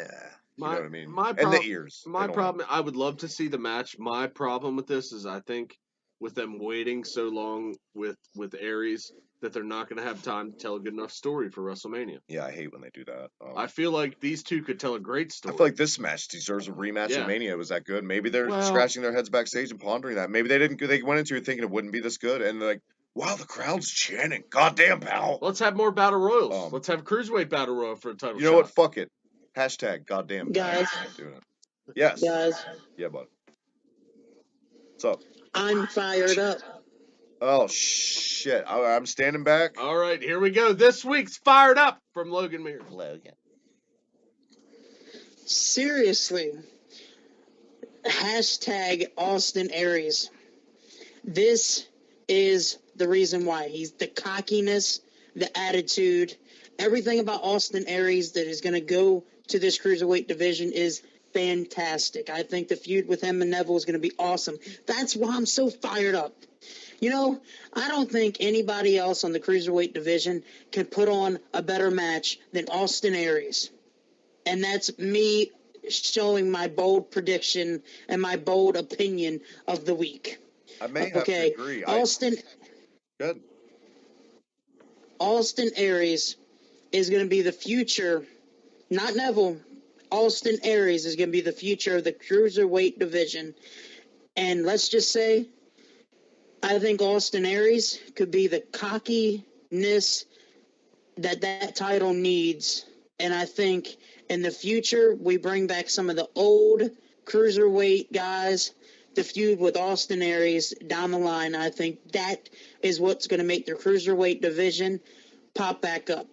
know what I mean. And the ears. My problem. I would love to see the match. My problem with this is I think with them waiting so long with Aries that they're not going to have time to tell a good enough story for WrestleMania. Yeah, I hate when they do that. I feel like these two could tell a great story. I feel like this match deserves a rematch at Mania. Was that good? Maybe they're scratching their heads backstage and pondering that. Maybe they didn't. They went into it thinking it wouldn't be this good, and they're like, "Wow, the crowd's chanting! Goddamn, pal!" Let's have more battle royals. Let's have cruiserweight battle royal for a title. You know what? Fuck it. Hashtag goddamn, guys. Doing it. Yes. Guys. Yeah, bud. What's up? I'm fired up. Oh shit! I'm standing back. All right, here we go. This week's Fired Up from Logan Mears. Logan. Seriously. Hashtag Austin Aries. This is the reason why. He's the cockiness, the attitude, everything about Austin Aries that is going to go to this cruiserweight division is fantastic. I think the feud with him and Neville is going to be awesome. That's why I'm so fired up. You know, I don't think anybody else on the cruiserweight division can put on a better match than Austin Aries. And that's me showing my bold prediction and my bold opinion of the week. I may have to agree. Good. Austin Aries is going to be the future, not Neville. Austin Aries is going to be the future of the cruiserweight division. And let's just say, I think Austin Aries could be the cockiness that title needs. And I think in the future, we bring back some of the old cruiserweight guys to feud with Austin Aries down the line. I think that is what's going to make the cruiserweight division pop back up.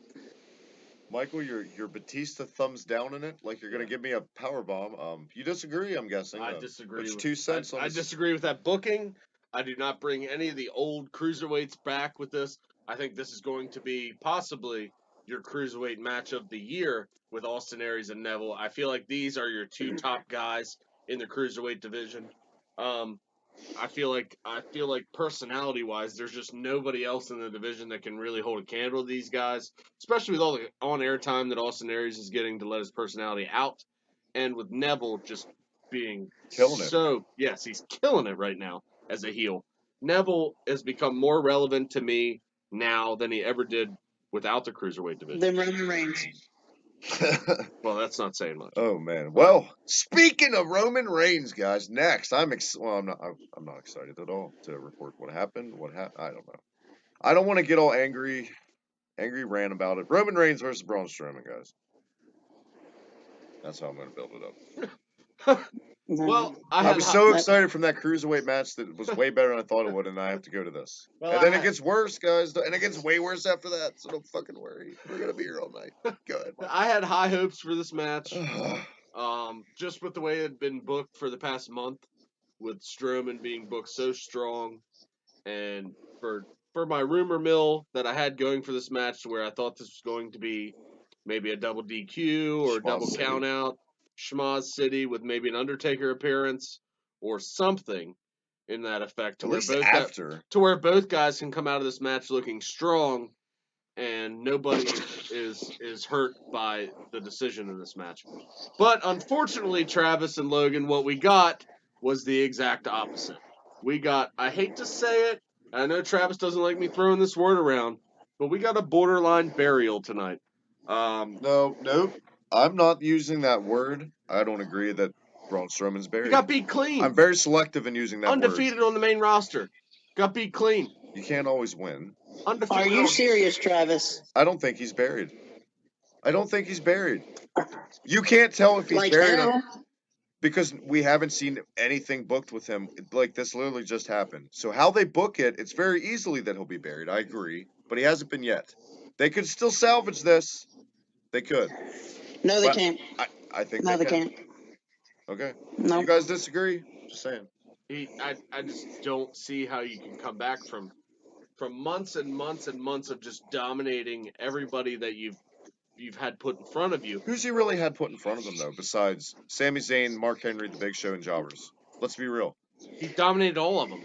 Michael, your Batista thumbs down in it, like you're gonna give me a power bomb. You disagree, I'm guessing. I disagree. It's 2 cents. I disagree with that booking. I do not bring any of the old cruiserweights back with this. I think this is going to be possibly your cruiserweight match of the year with Austin Aries and Neville. I feel like these are your two top guys in the cruiserweight division. I feel like personality-wise, there's just nobody else in the division that can really hold a candle to these guys, especially with all the on-air time that Austin Aries is getting to let his personality out, and with Neville just being killing it. Yes, he's killing it right now as a heel. Neville has become more relevant to me now than he ever did without the cruiserweight division. Then Roman Reigns. Well, that's not saying much. Oh man. Well, speaking of Roman Reigns, guys, next I'm not excited at all to report what happened. I don't know. I don't want to get all angry rant about it. Roman Reigns versus Braun Strowman, guys. That's how I'm going to build it up. Well, I was so excited from that cruiserweight match that it was way better than I thought it would, and I have to go to this. Well, and then it gets worse, guys, and it gets way worse after that. So don't fucking worry. We're gonna be here all night. Go ahead. Mike. I had high hopes for this match. Just with the way it had been booked for the past month, with Strowman being booked so strong, and for my rumor mill that I had going for this match, where I thought this was going to be maybe a double DQ or a double count out, Schmaz City with maybe an Undertaker appearance or something in that effect, to where both guys can come out of this match looking strong, and nobody is hurt by the decision in this match. But unfortunately, Travis and Logan, what we got was the exact opposite. We got, I hate to say it, I know Travis doesn't like me throwing this word around, but we got a borderline burial tonight. Nope. I'm not using that word. I don't agree that Braun Strowman's buried. He got beat clean. I'm very selective in using that Undefeated word. on the main roster. Got beat clean. You can't always win. Are you serious, Travis? I don't think he's buried. You can't tell if he's buried because we haven't seen anything booked with him. Like, this literally just happened. So how they book it, it's very easily that he'll be buried. I agree. But he hasn't been yet. They could still salvage this. They could. No, they can't. I think they can't. Okay. No. You guys disagree? Just saying. I just don't see how you can come back from months and months and months of just dominating everybody that you've had put in front of you. Who's he really had put in front of him, though, besides Sami Zayn, Mark Henry, The Big Show, and Jobbers? Let's be real. He dominated all of them.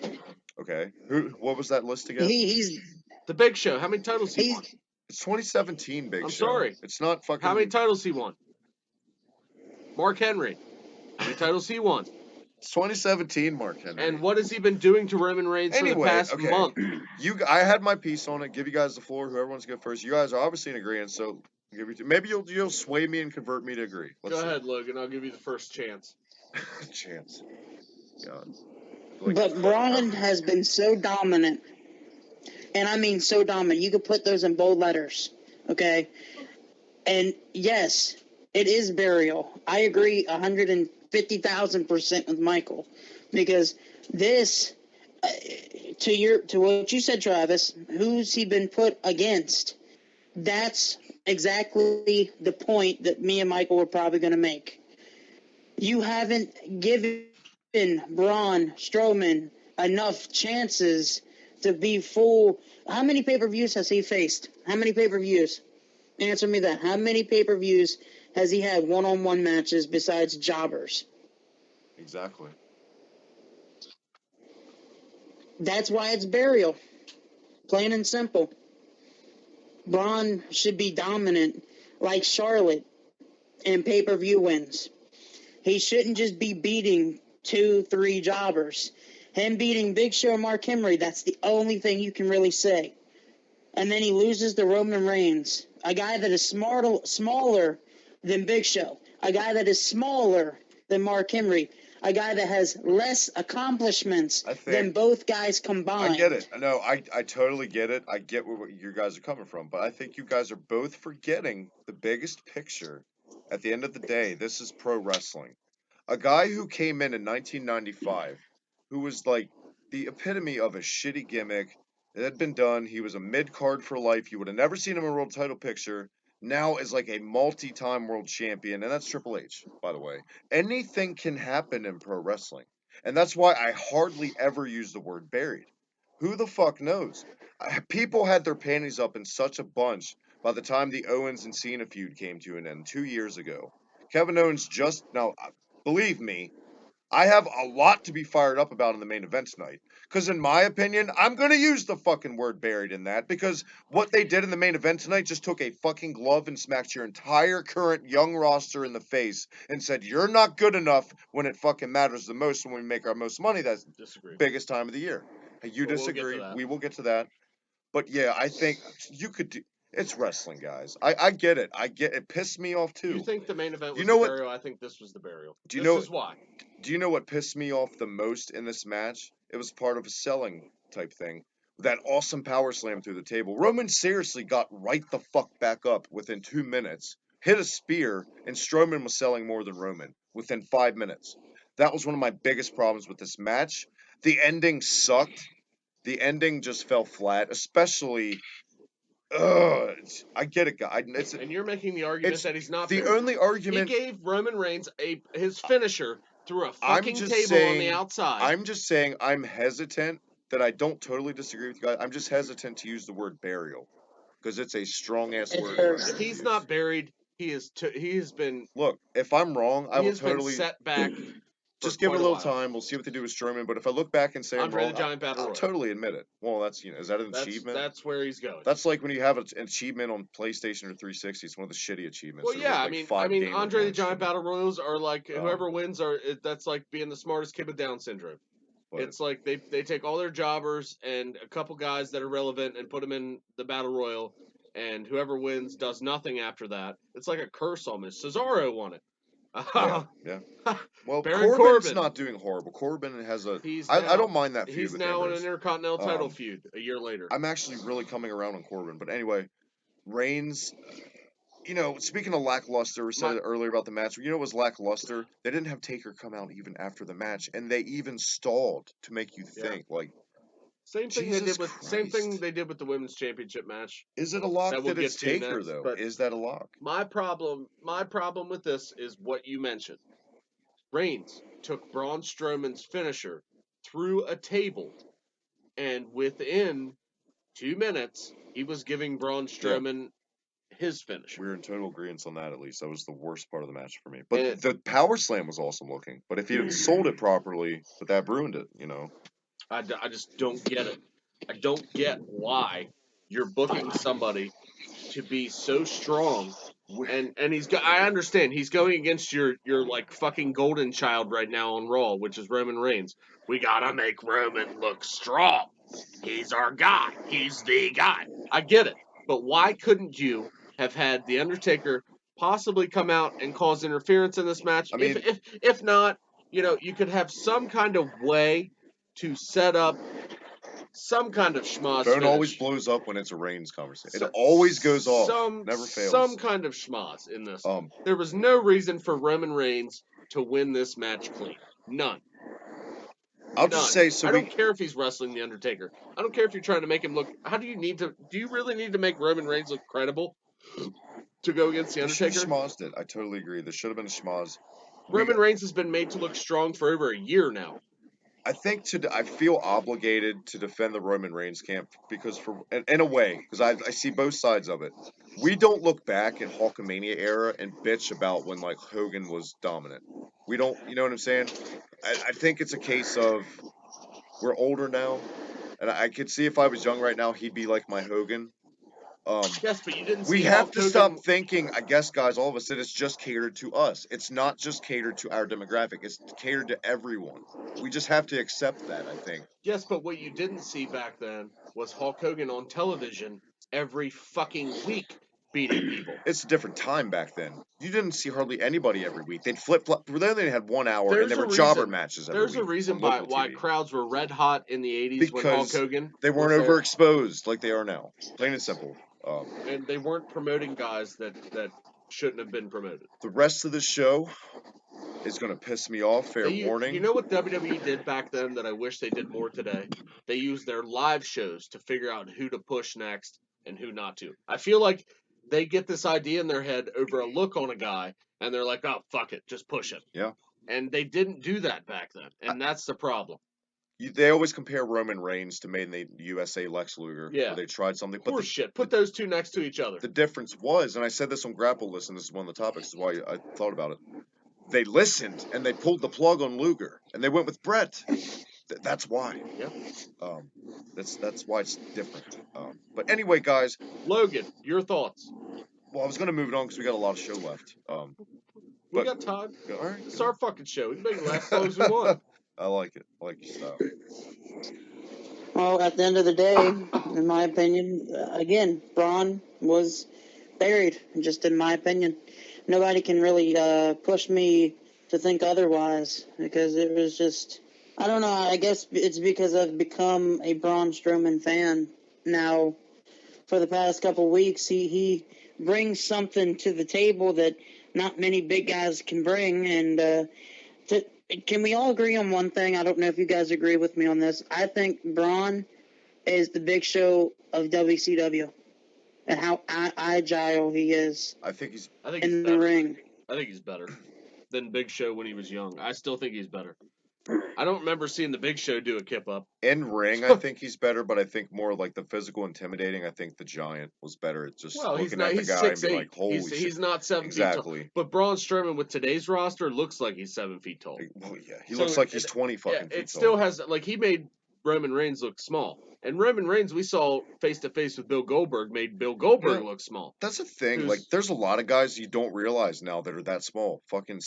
Okay. What was that list again? He's The Big Show. How many titles he won? It's 2017 Big Show. I'm sorry. It's not fucking... How many titles he won? Mark Henry. How many titles he won? It's 2017 Mark Henry. And what has he been doing to Roman Reigns for the past month? I had my piece on it. Give you guys the floor. Whoever wants to go first. You guys are obviously in agreement, so maybe you'll sway me and convert me to agree. Go ahead, Logan. I'll give you the first chance. Chance. God. But Braun has been so dominant. And I mean so dominant. You could put those in bold letters. Okay? And yes, it is burial. I agree 150,000% with Michael. Because this, to what you said, Travis, who's he been put against? That's exactly the point that me and Michael were probably going to make. You haven't given Braun Strowman enough chances to be full. How many pay-per-views has he faced? How many pay-per-views? Answer me that. How many pay-per-views has he had one-on-one matches besides jobbers? Exactly. That's why it's burial. Plain and simple. Braun should be dominant like Charlotte in pay-per-view wins. He shouldn't just be beating 2-3 jobbers. Him beating Big Show and Mark Henry, that's the only thing you can really say. And then he loses to Roman Reigns, a guy that is smaller than Big Show, a guy that is smaller than Mark Henry, a guy that has less accomplishments than both guys combined. I get it. No, I totally get it. I get where you guys are coming from. But I think you guys are both forgetting the biggest picture. At the end of the day, this is pro wrestling. A guy who came in 1995, who was like the epitome of a shitty gimmick. It had been done. He was a mid-card for life. You would have never seen him in a world title picture. Now is like a multi-time world champion, and that's Triple H, by the way. Anything can happen in pro wrestling. And that's why I hardly ever use the word buried. Who the fuck knows? People had their panties up in such a bunch by the time the Owens and Cena feud came to an end 2 years ago. Kevin Owens now, believe me, I have a lot to be fired up about in the main event tonight. Because in my opinion, I'm going to use the fucking word buried in that. Because what they did in the main event tonight just took a fucking glove and smacked your entire current young roster in the face and said, you're not good enough when it fucking matters the most, when we make our most money. That's the biggest time of the year. You disagree. We will get to that. But yeah, I think you could do... It's wrestling, guys. I get it. It pissed me off too. You think the main event was You know the what? burial? I think this was the burial. Do you This know? is why. Do you know what pissed me off the most in this match? It was part of a selling type thing. That awesome power slam through the table. Roman seriously got right the fuck back up within 2 minutes, hit a spear, and Strowman was selling more than Roman within 5 minutes. That was one of my biggest problems with this match. The ending sucked. The ending just fell flat, especially. I get it, guy. And you're making the argument It's that he's not the buried. only He argument. gave Roman Reigns his finisher through a I'm fucking just table on the saying. outside. I'm just saying. I'm hesitant that I don't totally disagree with you guys. I'm just hesitant to use the word burial because it's a strong ass It word. hurts. If he's not buried, he has been Look, if I'm wrong, I he will has been totally set back. just for give it a quite little while. time. We'll see what they do with Strowman. But if I look back and say I'm Andre wrong, the Giant Battle I'll Royal. totally admit it. Well, that's is that an achievement? That's where he's going. That's like when you have an achievement on PlayStation or 360. It's one of the shitty achievements. Well, They're yeah, worth, like, I mean, Gamer Andre the points Giant for me. Battle Royals are like whoever wins that's like being the smartest kid with Down syndrome. But It's like they take all their jobbers and a couple guys that are relevant and put them in the battle royal, and whoever wins does nothing after that. It's like a curse almost. Cesaro won it. yeah. Well, Baron Corbin's Corbin. not doing horrible. Corbin has a. He's I now, don't mind that feud he's with now in Ambrose. an Intercontinental title feud a year later. I'm actually really coming around on Corbin. But anyway, Reigns. Speaking of lackluster, we said it earlier about the match. You know what was lackluster? They didn't have Taker come out even after the match, and they even stalled to make you think. Like, Same thing Jesus same thing Christ. they did with the women's championship match. Is it a lock That we'll that it's get to Taker next, though? but Is that a lock? My problem with this is what you mentioned. Reigns took Braun Strowman's finisher through a table, and within 2 minutes, he was giving Braun Strowman his finisher. We're in total agreement on that. At least that was the worst part of the match for me. But the power slam was awesome looking. But if he had sold it properly, but that ruined it. I just don't get it. I don't get why you're booking somebody to be so strong. And I understand he's going against your like fucking golden child right now on Raw, which is Roman Reigns. We gotta make Roman look strong. He's our guy. He's the guy. I get it, but why couldn't you have had the Undertaker possibly come out and cause interference in this match? I mean, if not, you could have some kind of way to set up some kind of schmoz phone finish. always blows up when it's a Reigns conversation. It always goes off. Never fails. Some kind of schmoz in this. There was no reason for Roman Reigns to win this match clean. None. I'll just say I don't care if he's wrestling the Undertaker. I don't care if you're trying to make him look. Do you really need to make Roman Reigns look credible to go against the Undertaker? They should have schmozzed it. I totally agree. There should have been a schmoz. Roman Reigns has been made to look strong for over a year now. I think I feel obligated to defend the Roman Reigns camp because in a way, because I see both sides of it. We don't look back at Hulkamania era and bitch about when like Hogan was dominant. We don't, you know what I'm saying? I think it's a case of we're older now, and I could see if I was young right now, he'd be like my Hogan. Yes, but you didn't see We Hulk have to Hogan. stop thinking, I guess, guys, all of us, that it's just catered to us. It's not just catered to our demographic. It's catered to everyone. We just have to accept that, I think. Yes, but what you didn't see back then was Hulk Hogan on television every fucking week beating people. It's a different time back then. You didn't see hardly anybody every week. They'd flip-flop. Then they had 1 hour, and there were jobber matches every week. There's a reason why crowds were red hot in the 80s when Hulk Hogan. They weren't overexposed like they are now. Plain and simple. And they weren't promoting guys that shouldn't have been promoted. The rest of the show is going to piss me off. Fair warning. You know what WWE did back then that I wish they did more today? They used their live shows to figure out who to push next and who not to. I feel like they get this idea in their head over a look on a guy, and they're like, oh, fuck it, just push him. Yeah. And they didn't do that back then, and that's the problem. They always compare Roman Reigns to Made in the USA Lex Luger. Yeah. Where they tried something. But shit. Put those two next to each other. The difference was, and I said this on Grapple List, and this is one of the topics, is why I thought about it. They listened, and they pulled the plug on Luger, and they went with Brett. That's why. Yeah. That's why it's different. But anyway, guys. Logan, your thoughts? Well, I was going to move it on because we got a lot of show left. We got time. All right. It's our fucking show. We can make it last as long as we want. I like it. I like your style. Well, at the end of the day, in my opinion, again, Braun was buried, just in my opinion. Nobody can really push me to think otherwise because it was just, I don't know, I guess it's because I've become a Braun Strowman fan now. For the past couple weeks, he brings something to the table that not many big guys can bring, and can we all agree on one thing? I don't know if you guys agree with me on this. I think Braun is the Big Show of WCW, and how agile he is I think he's in the ring. I think he's better than Big Show when he was young. I still think he's better. I don't remember seeing the Big Show do a kip up. In ring, I think he's better, but I think more like the physical intimidating. I think the Giant was better at just looking at the guy and being like, "Holy shit!" He's not 7 feet tall. Exactly. But Braun Strowman with today's roster looks like he's 7 feet tall. Well, yeah, he looks like he's 20 fucking feet tall. It still has like he made Roman Reigns look small, and Roman Reigns we saw face to face with Bill Goldberg made Bill Goldberg look small. That's the thing. Like, there's a lot of guys you don't realize now that are that small. Fucking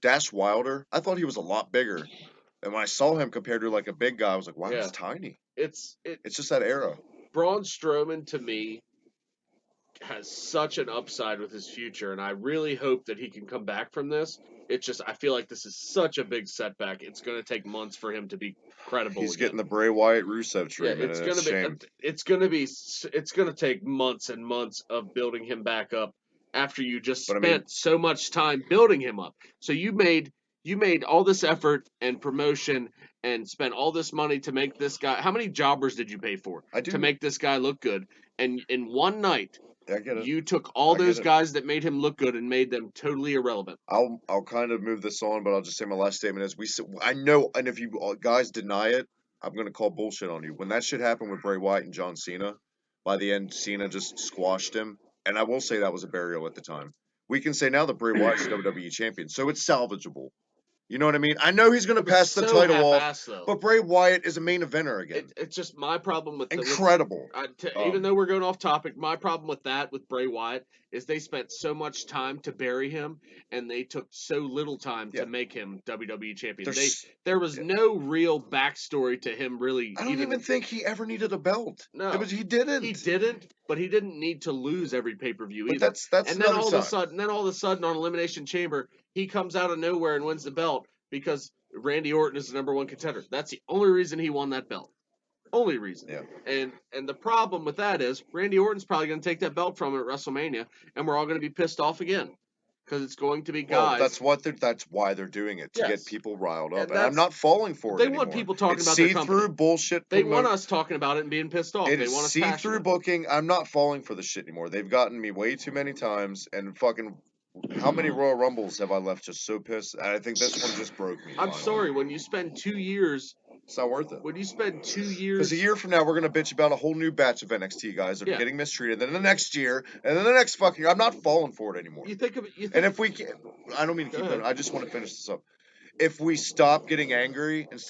Dash Wilder. I thought he was a lot bigger. And when I saw him compared to like a big guy, I was like, wow, he's tiny. It's just that era. Braun Strowman to me has such an upside with his future, and I really hope that he can come back from this. It's just I feel like this is such a big setback. It's going to take months for him to be credible. He's getting the Bray Wyatt Rusev treatment. It's going to take months and months of building him back up after you just spent so much time building him up. So you made all this effort and promotion and spent all this money to make this guy. How many jobbers did you pay for to make this guy look good? And in one night, you took all those guys that made him look good and made them totally irrelevant. I'll kind of move this on, but I'll just say my last statement is I know, and if you guys deny it, I'm going to call bullshit on you. When that shit happened with Bray Wyatt and John Cena, by the end, Cena just squashed him. And I will say that was a burial at the time. We can say now that Bray Wyatt's WWE champion, so it's salvageable. You know what I mean? I know he's going to pass the title off, but Bray Wyatt is a main eventer again. It's just my problem with incredible. Even though we're going off topic, my problem with Bray Wyatt is they spent so much time to bury him, and they took so little time to make him WWE champion. There was no real backstory to him, really. I don't even think he ever needed a belt. No, he didn't. He didn't, but he didn't need to lose every pay-per-view either. That's and then all of a sudden on Elimination Chamber, he comes out of nowhere and wins the belt because Randy Orton is the number one contender. That's the only reason he won that belt. Only reason. Yeah. And the problem with that is Randy Orton's probably going to take that belt from him at WrestleMania, and we're all going to be pissed off again because it's going to be guys. Well, that's why they're doing it, to get people riled up. And I'm not falling for it anymore. They want people talking about their company. See-through bullshit. They want us talking about it and being pissed off. They want us see-through booking. I'm not falling for the shit anymore. They've gotten me way too many times, and fucking how many Royal Rumbles have I left just so pissed? And I think this one just broke me. I'm sorry, when you spend 2 years... It's not worth it. When you spend 2 years... Because a year from now, we're going to bitch about a whole new batch of NXT guys that are getting mistreated. Then the next year, and then the next fucking... I'm not falling for it anymore. And if we can... I don't mean to keep going. I just want to finish this up. If we stop getting angry and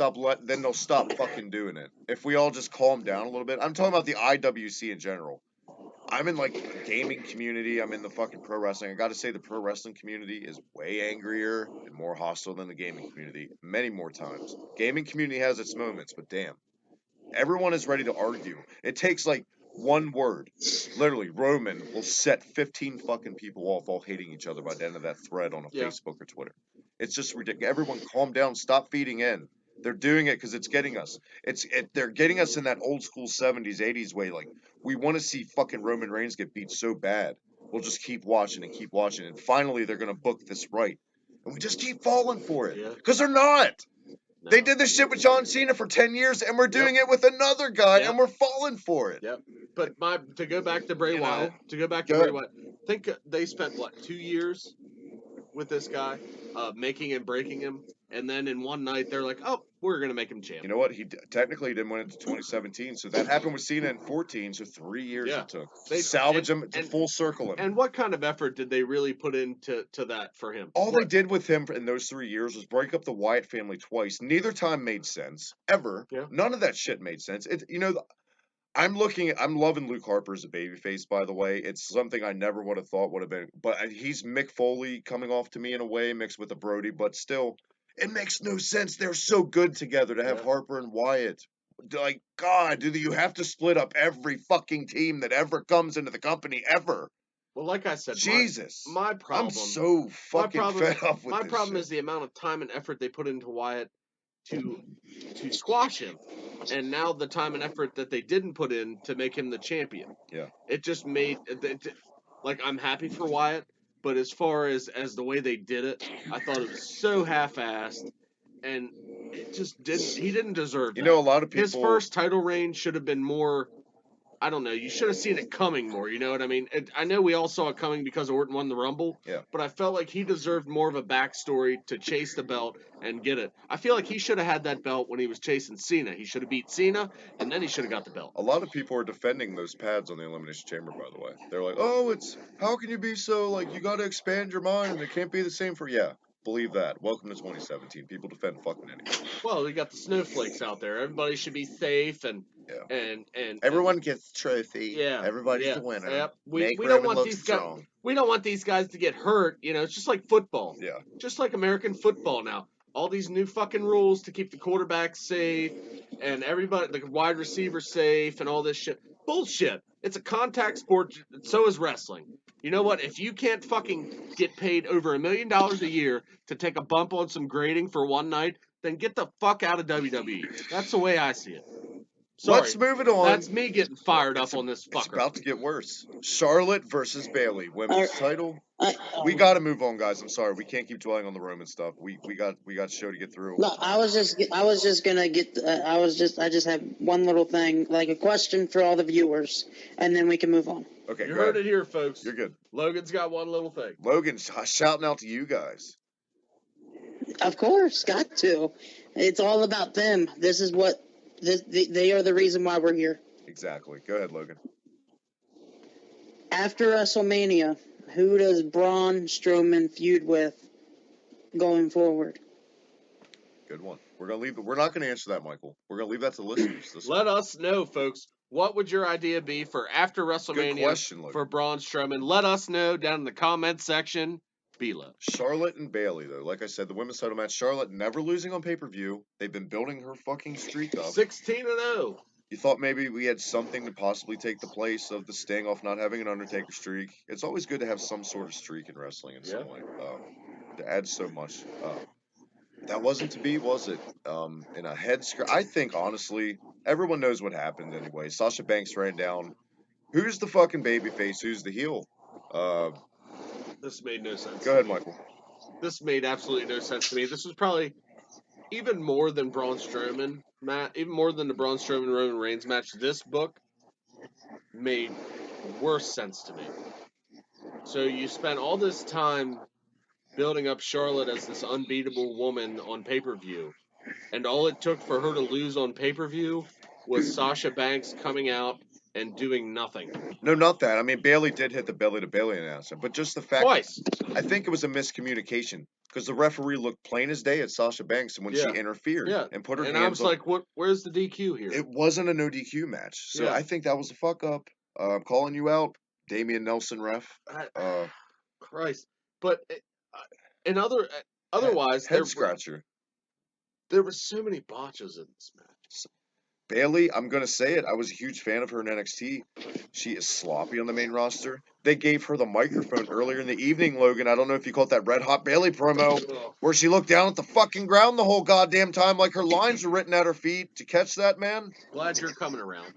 then they'll stop fucking doing it. If we all just calm down a little bit. I'm talking about the IWC in general. I'm in, like, the gaming community. I'm in the fucking pro wrestling. I got to say the pro wrestling community is way angrier and more hostile than the gaming community. Many more times. Gaming community has its moments, but damn. Everyone is ready to argue. It takes, like, one word. Literally, Roman will set 15 fucking people off all hating each other by the end of that thread on a Facebook or Twitter. It's just ridiculous. Everyone calm down. Stop feeding in. They're doing it because it's getting us. They're getting us in that old school 70s, 80s way. Like, we want to see fucking Roman Reigns get beat so bad. We'll just keep watching and keep watching. And finally, they're going to book this right. And we just keep falling for it. Because they're not. No. They did this shit with John Cena for 10 years, and we're doing it with another guy, and we're falling for it. Yep. But to go back to Bray Wyatt, Bray Wyatt, think they spent, 2 years with this guy, making and breaking him. And then in one night, they're like, oh, we're going to make him champ. You know what? He technically didn't win until 2017. So that happened with Cena in 14. So 3 years it took. They salvage him to full circle him. And what kind of effort did they really put into that for him? All they did with him in those 3 years was break up the Wyatt family twice. Neither time made sense. Ever. Yeah. None of that shit made sense. I'm loving Luke Harper as a babyface, by the way. It's something I never would have thought would have been. But he's Mick Foley coming off to me in a way, mixed with a Brody. But still... It makes no sense. They're so good together to have Harper and Wyatt. Like, God, do you have to split up every fucking team that ever comes into the company ever? Well, like I said, Jesus. my problem. I'm so fucking fed up with my this problem shit. is the amount of time and effort they put into Wyatt to squash him, and now the time and effort that they didn't put in to make him the champion. Yeah. It just made like, I'm happy for Wyatt, but as far as the way they did it, I thought it was so half-assed, and it just didn't. He didn't deserve that. You know, a lot of people. His first title reign should have been more. I don't know. You should have seen it coming more. You know what I mean? I know we all saw it coming because Orton won the Rumble. Yeah. But I felt like he deserved more of a backstory to chase the belt and get it. I feel like he should have had that belt when he was chasing Cena. He should have beat Cena, and then he should have got the belt. A lot of people are defending those pads on the Elimination Chamber, by the way. They're like, oh, how can you be so, like, you got to expand your mind and it can't be the same for, yeah. Believe that. Welcome to 2017. People defend fucking anything. Well, we got the snowflakes out there. Everybody should be safe and everyone gets a trophy. Yeah, Everybody's a winner. Yep. Make we Roman don't want look these strong. guys. We don't want these guys to get hurt. You know, it's just like football. Yeah. Just like American football now. All these new fucking rules to keep the quarterback safe and everybody, the wide receiver safe and all this shit. Bullshit. It's a contact sport. So is wrestling. You know what? If you can't fucking get paid over $1 million a year to take a bump on some grading for one night, then get the fuck out of WWE. That's the way I see it. Sorry, let's move it on. That's me getting fired up on this fucker. It's about to get worse. Charlotte versus Bayley, women's title. We got to move on, guys. I'm sorry, we can't keep dwelling on the Roman stuff. We got a show to get through. No, I just have one little thing, like a question for all the viewers, and then we can move on. Okay, you heard it here, folks. You're good. Logan's got one little thing. Logan's shouting out to you guys. Of course, got to. It's all about them. This is what. They are the reason why we're here. Exactly. Go ahead, Logan. After WrestleMania, who does Braun Strowman feud with going forward? Good one. We're not gonna answer that, Michael. We're gonna leave that to the listeners. Let us know, folks. What would your idea be for after WrestleMania? Good question, Logan. For Braun Strowman? Let us know down in the comments section below. Charlotte and Bayley, though. Like I said, the women's title match. Charlotte never losing on pay-per-view. They've been building her fucking streak up. 16-0. You thought maybe we had something to possibly take the place of the Sting off not having an Undertaker streak. It's always good to have some sort of streak in wrestling in some way. To add so much. That wasn't to be, was it? In a head scratch. I think, honestly, everyone knows what happened anyway. Sasha Banks ran down. Who's the fucking babyface? Who's the heel? This made no sense. Go ahead, Michael. This made absolutely no sense to me. This was probably even more than Braun Strowman, even more than the Braun Strowman Roman Reigns match. This book made worse sense to me. So you spent all this time building up Charlotte as this unbeatable woman on pay-per-view, and all it took for her to lose on pay-per-view was Sasha Banks coming out and doing nothing. No, not that. I mean, Bayley did hit the belly-to-belly announcer, but just the fact. Twice. I think it was a miscommunication because the referee looked plain as day at Sasha Banks when she interfered and put her hands on. And I was like, where's the DQ here? It wasn't a no DQ match, so I think that was a fuck up. I'm calling you out, Damian Nelson ref. Christ. But otherwise, head scratcher. There were so many botches in this match. Bayley, I'm going to say it. I was a huge fan of her in NXT. She is sloppy on the main roster. They gave her the microphone earlier in the evening, Logan. I don't know if you caught that Red Hot Bayley promo where she looked down at the fucking ground the whole goddamn time like her lines were written at her feet. Did you catch that, man? Glad you're coming around.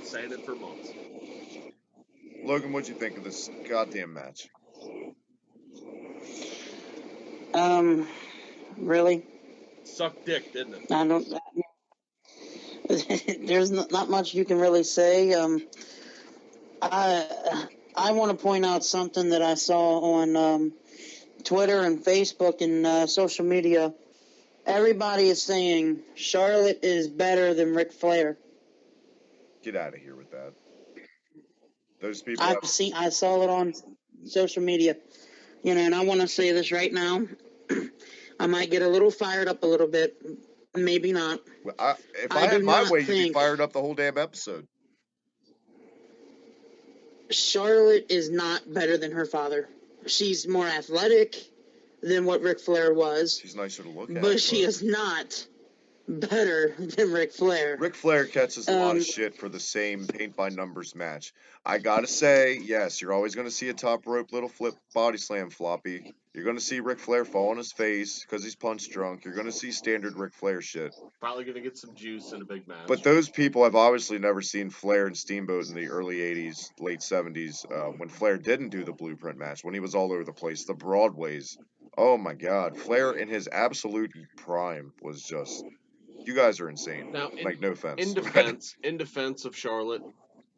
Saying it for months. Logan, what'd you think of this goddamn match? Really? Sucked dick, didn't it? I don't. There's not much you can really say. I want to point out something that I saw on Twitter and Facebook and social media. Everybody is saying Charlotte is better than Ric Flair. Get out of here with that. Those people. I saw it on social media. You know, and I want to say this right now. I might get a little fired up a little bit. Maybe not. If I had my way, you'd be fired up the whole damn episode. Charlotte is not better than her father. She's more athletic than what Ric Flair was. She's nicer to look at. But she is not better than Ric Flair. Ric Flair catches a lot of shit for the same paint by numbers match. I gotta say, yes, you're always gonna see a top rope little flip body slam floppy. You're gonna see Ric Flair fall on his face because he's punch drunk. You're gonna see standard Ric Flair shit. Probably gonna get some juice in a big match. But those people have obviously never seen Flair and Steamboat in the early 80s, late 70s, when Flair didn't do the blueprint match, when he was all over the place, the Broadways. Oh my god, Flair in his absolute prime was just... You guys are insane. Now, Like, no offense. in defense of Charlotte,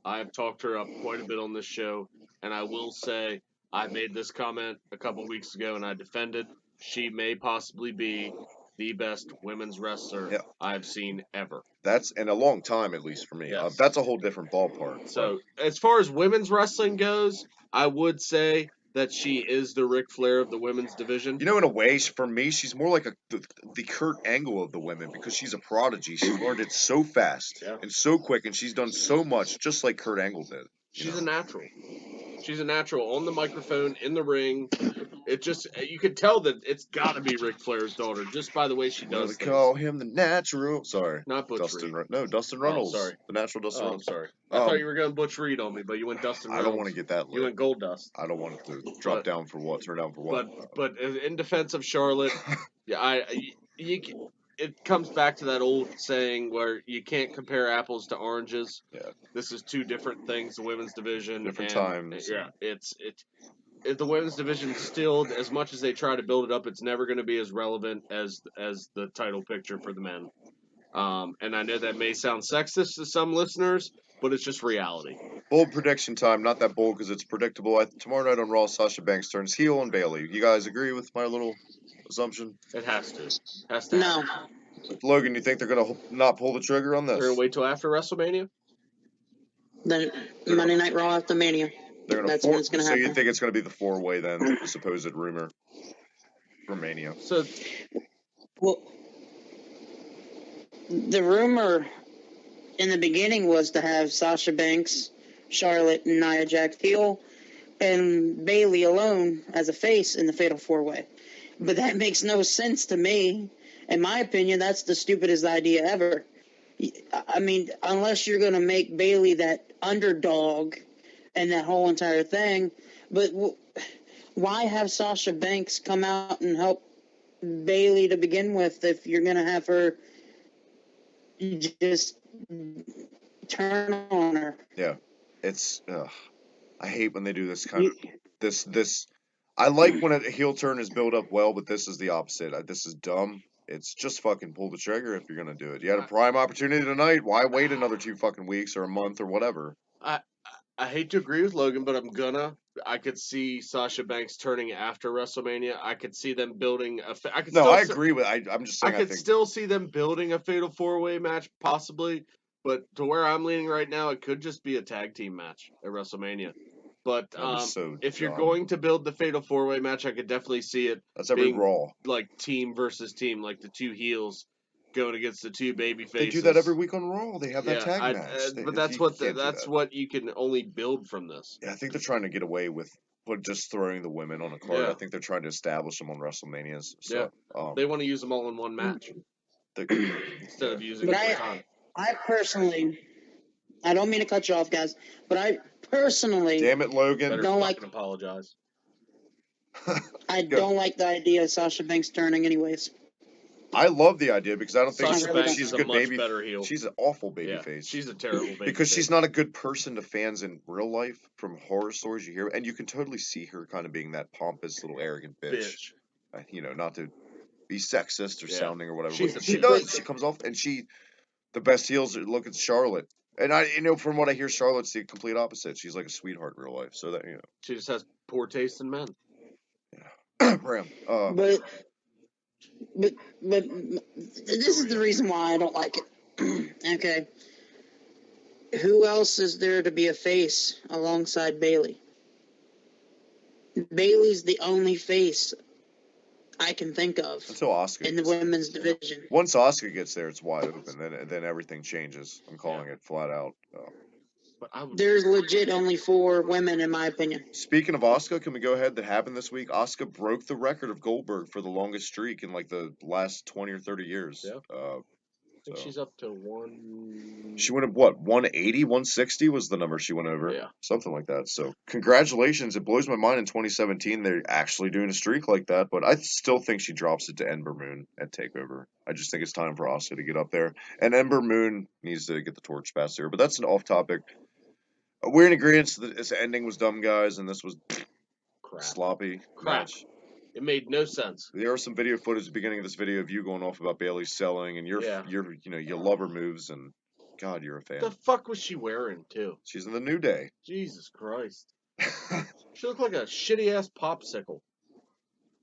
I've talked her up quite a bit on this show, and I will say I made this comment a couple weeks ago, and I defended. She may possibly be the best women's wrestler I've seen ever. That's in a long time, at least for me. Yes. That's a whole different ballpark. So, as far as women's wrestling goes, I would say that she is the Ric Flair of the women's division. You know, in a way, for me, she's more like the Kurt Angle of the women because she's a prodigy. She learned it so fast and so quick, and she's done so much, just like Kurt Angle did. She's a natural. She's a natural on the microphone, in the ring. It just, you could tell that it's got to be Ric Flair's daughter just by the way she does things. Call him the natural. Sorry. Not Butch Dustin Reed. No, Dustin Runnels. Oh, sorry. The natural Dustin Runnels. I'm sorry. I thought you were going Butch Reed on me, but you went Dustin Runnels. I don't want to get that lit. You went Gold Dust. I don't want it to drop down for what, turn down for what. But in defense of Charlotte, it comes back to that old saying where you can't compare apples to oranges. Yeah. This is two different things, the women's division. Different times. Yeah, if the women's division still, as much as they try to build it up, it's never going to be as relevant as the title picture for the men. And I know that may sound sexist to some listeners, but it's just reality. Bold prediction time. Not that bold because it's predictable. Tomorrow night on Raw, Sasha Banks turns heel on Bayley. You guys agree with my little assumption? It has to. No. Logan, you think they're going to not pull the trigger on this? They're going to wait till after WrestleMania? Then Monday Night Raw after Mania. That's when it's going to happen. So you think it's going to be the 4-way then, the supposed rumor for Mania? So, well, the rumor in the beginning was to have Sasha Banks, Charlotte, and Nia Jax heel, and Bayley alone as a face in the Fatal 4-Way. But that makes no sense to me. In my opinion, that's the stupidest idea ever. I mean, unless you're going to make Bayley that underdog and that whole entire thing. But why have Sasha Banks come out and help Bayley to begin with if you're going to have her just turn on her? Yeah. It's, I hate when they do this kind of, this, I like when a heel turn is built up well, but this is the opposite. This is dumb. It's just fucking pull the trigger if you're going to do it. You had a prime opportunity tonight. Why wait another 2 fucking weeks or a month or whatever? I hate to agree with Logan, but I'm gonna. I could see Sasha Banks turning after WrestleMania. I could see them building a. I agree with. I'm just saying. I could still see them building a Fatal 4-Way match, possibly. But to where I'm leaning right now, it could just be a tag team match at WrestleMania. But if you're going to build the Fatal 4-Way match, I could definitely see it. That's every Raw. Like team versus team, like the two heels going against the two baby faces. They do that every week on Raw. They have that tag match. But that's what you can only build from this. Yeah, I think they're trying to get away with just throwing the women on a card. I think they're trying to establish them on WrestleManias. So, they want to use them all in one match instead of using it all time. I personally, I don't mean to cut you off, guys, but I personally, damn it, Logan, don't apologize. I don't like the idea of Sasha Banks turning, anyways. I love the idea because I don't think she's a good baby. Better heel. She's an awful baby face. She's a terrible baby because face. She's not a good person to fans in real life from horror stories you hear, and you can totally see her kind of being that pompous little arrogant bitch. Not to be sexist or sounding or whatever. She does. She comes off, and the best heels. Look at Charlotte, and from what I hear, Charlotte's the complete opposite. She's like a sweetheart in real life. So that she just has poor taste in men. Yeah, Bram. But this is the reason why I don't like it. Okay. Who else is there to be a face alongside Bayley? Bayley's the only face I can think of until Asuka in the women's division. Once Asuka gets there, it's wide open. Then everything changes. I'm calling it flat out. There's legit only 4 women, in my opinion. Speaking of Asuka, can we go ahead? That happened this week. Asuka broke the record of Goldberg for the longest streak in like the last 20 or 30 years. Yeah. think So. she's up to 1. She went up, what, 180, 160 was the number she went over? Yeah. Something like that. So, congratulations. It blows my mind in 2017 they're actually doing a streak like that, but I still think she drops it to Ember Moon at TakeOver. I just think it's time for Asuka to get up there. And Ember Moon needs to get the torch passed to her, but that's an off topic. We're in agreement that this ending was dumb, guys, and this was Crap. sloppy Crap. match. It made no sense. There was some video footage at the beginning of this video of you going off about Bailey selling and your love her moves, and God, you're a fan. The fuck was she wearing, too? She's in the New Day. Jesus Christ. She looked like a shitty-ass popsicle.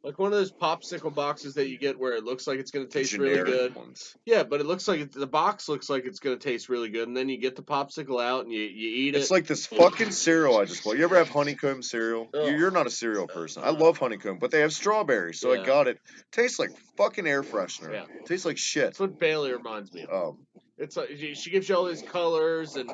Like one of those popsicle boxes that you get where it looks like it's going to taste really good. Ones. Yeah, but it looks like the box looks like it's going to taste really good, and then you get the popsicle out and you eat it. It's like this fucking cereal I just bought. You ever have honeycomb cereal? You're not a cereal person. I love honeycomb, but they have strawberry, so I got it. Tastes like fucking air freshener. Yeah. Tastes like shit. That's what Bailey reminds me of. It's like she gives you all these colors and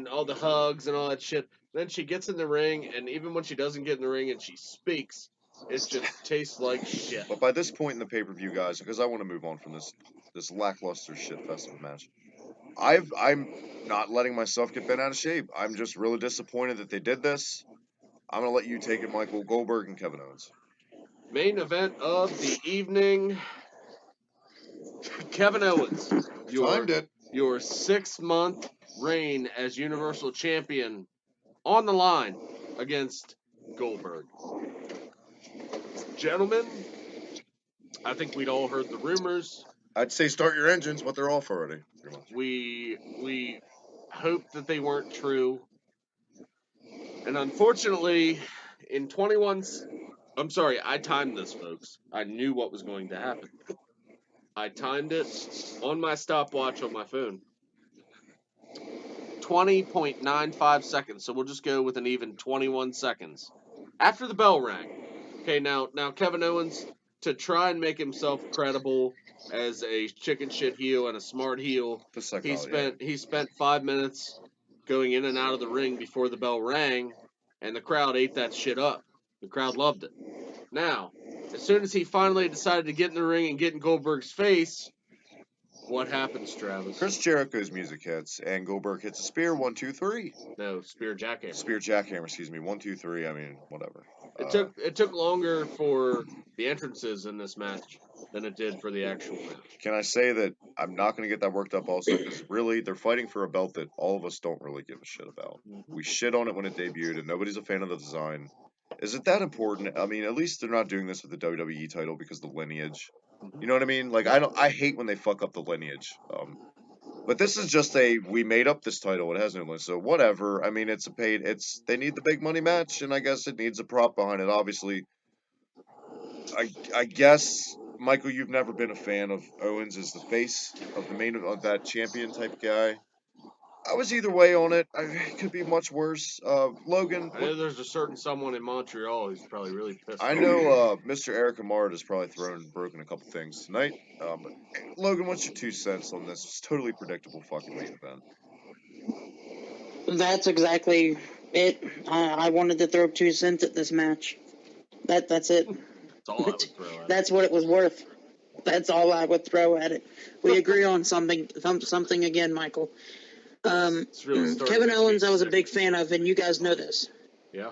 all the hugs and all that shit. Then she gets in the ring, and even when she doesn't get in the ring and she speaks, it just tastes like shit. But by this point in the pay-per-view, guys, because I want to move on from this lackluster shit festival match, I'm not letting myself get bent out of shape. I'm just really disappointed that they did this. I'm gonna let you take it, Michael. Goldberg and Kevin Owens. Main event of the evening. Kevin Owens, your 6-month reign as Universal Champion on the line against Goldberg. Gentlemen, I think we'd all heard the rumors. I'd say start your engines, but they're off already. We hoped that they weren't true. And unfortunately, in 21... I'm sorry, I timed this, folks. I knew what was going to happen. I timed it on my stopwatch on my phone. 20.95 seconds, so we'll just go with an even 21 seconds. After the bell rang. Okay, now Kevin Owens, to try and make himself credible as a chicken shit heel and a smart heel, he spent 5 minutes going in and out of the ring before the bell rang, and the crowd ate that shit up. The crowd loved it. Now, as soon as he finally decided to get in the ring and get in Goldberg's face, what happens, Travis? Chris Jericho's music hits, and Goldberg hits a spear. 1, 2, 3. No, spear jackhammer. Spear jackhammer. Excuse me. 1, 2, 3. I mean, whatever. It took longer for the entrances in this match than it did for the actual match. Can I say that I'm not going to get that worked up also because really they're fighting for a belt that all of us don't really give a shit about. We shit on it when it debuted, and nobody's a fan of the design. Is it that important? I mean, at least they're not doing this with the WWE title because of the lineage. You know what I mean? Like, I hate when they fuck up the lineage. But this is just we made up this title. It has no lineage, so whatever. I mean, they need the big money match, and I guess it needs a prop behind it. Obviously, I guess, Michael, you've never been a fan of Owens as the face of that champion type guy. I was either way on it. It could be much worse. Logan. I know there's a certain someone in Montreal who's probably really pissed. I know Mr. Eric Amard has probably broken a couple things tonight. Logan, what's your 2 cents on this? It's totally predictable fucking main event. That's exactly it. I wanted to throw 2 cents at this match. That's it. That's all I would throw at it. That's what it was worth. That's all I would throw at it. We agree on something again, Michael. Kevin Owens, I was a big fan of, and you guys know this. Yeah.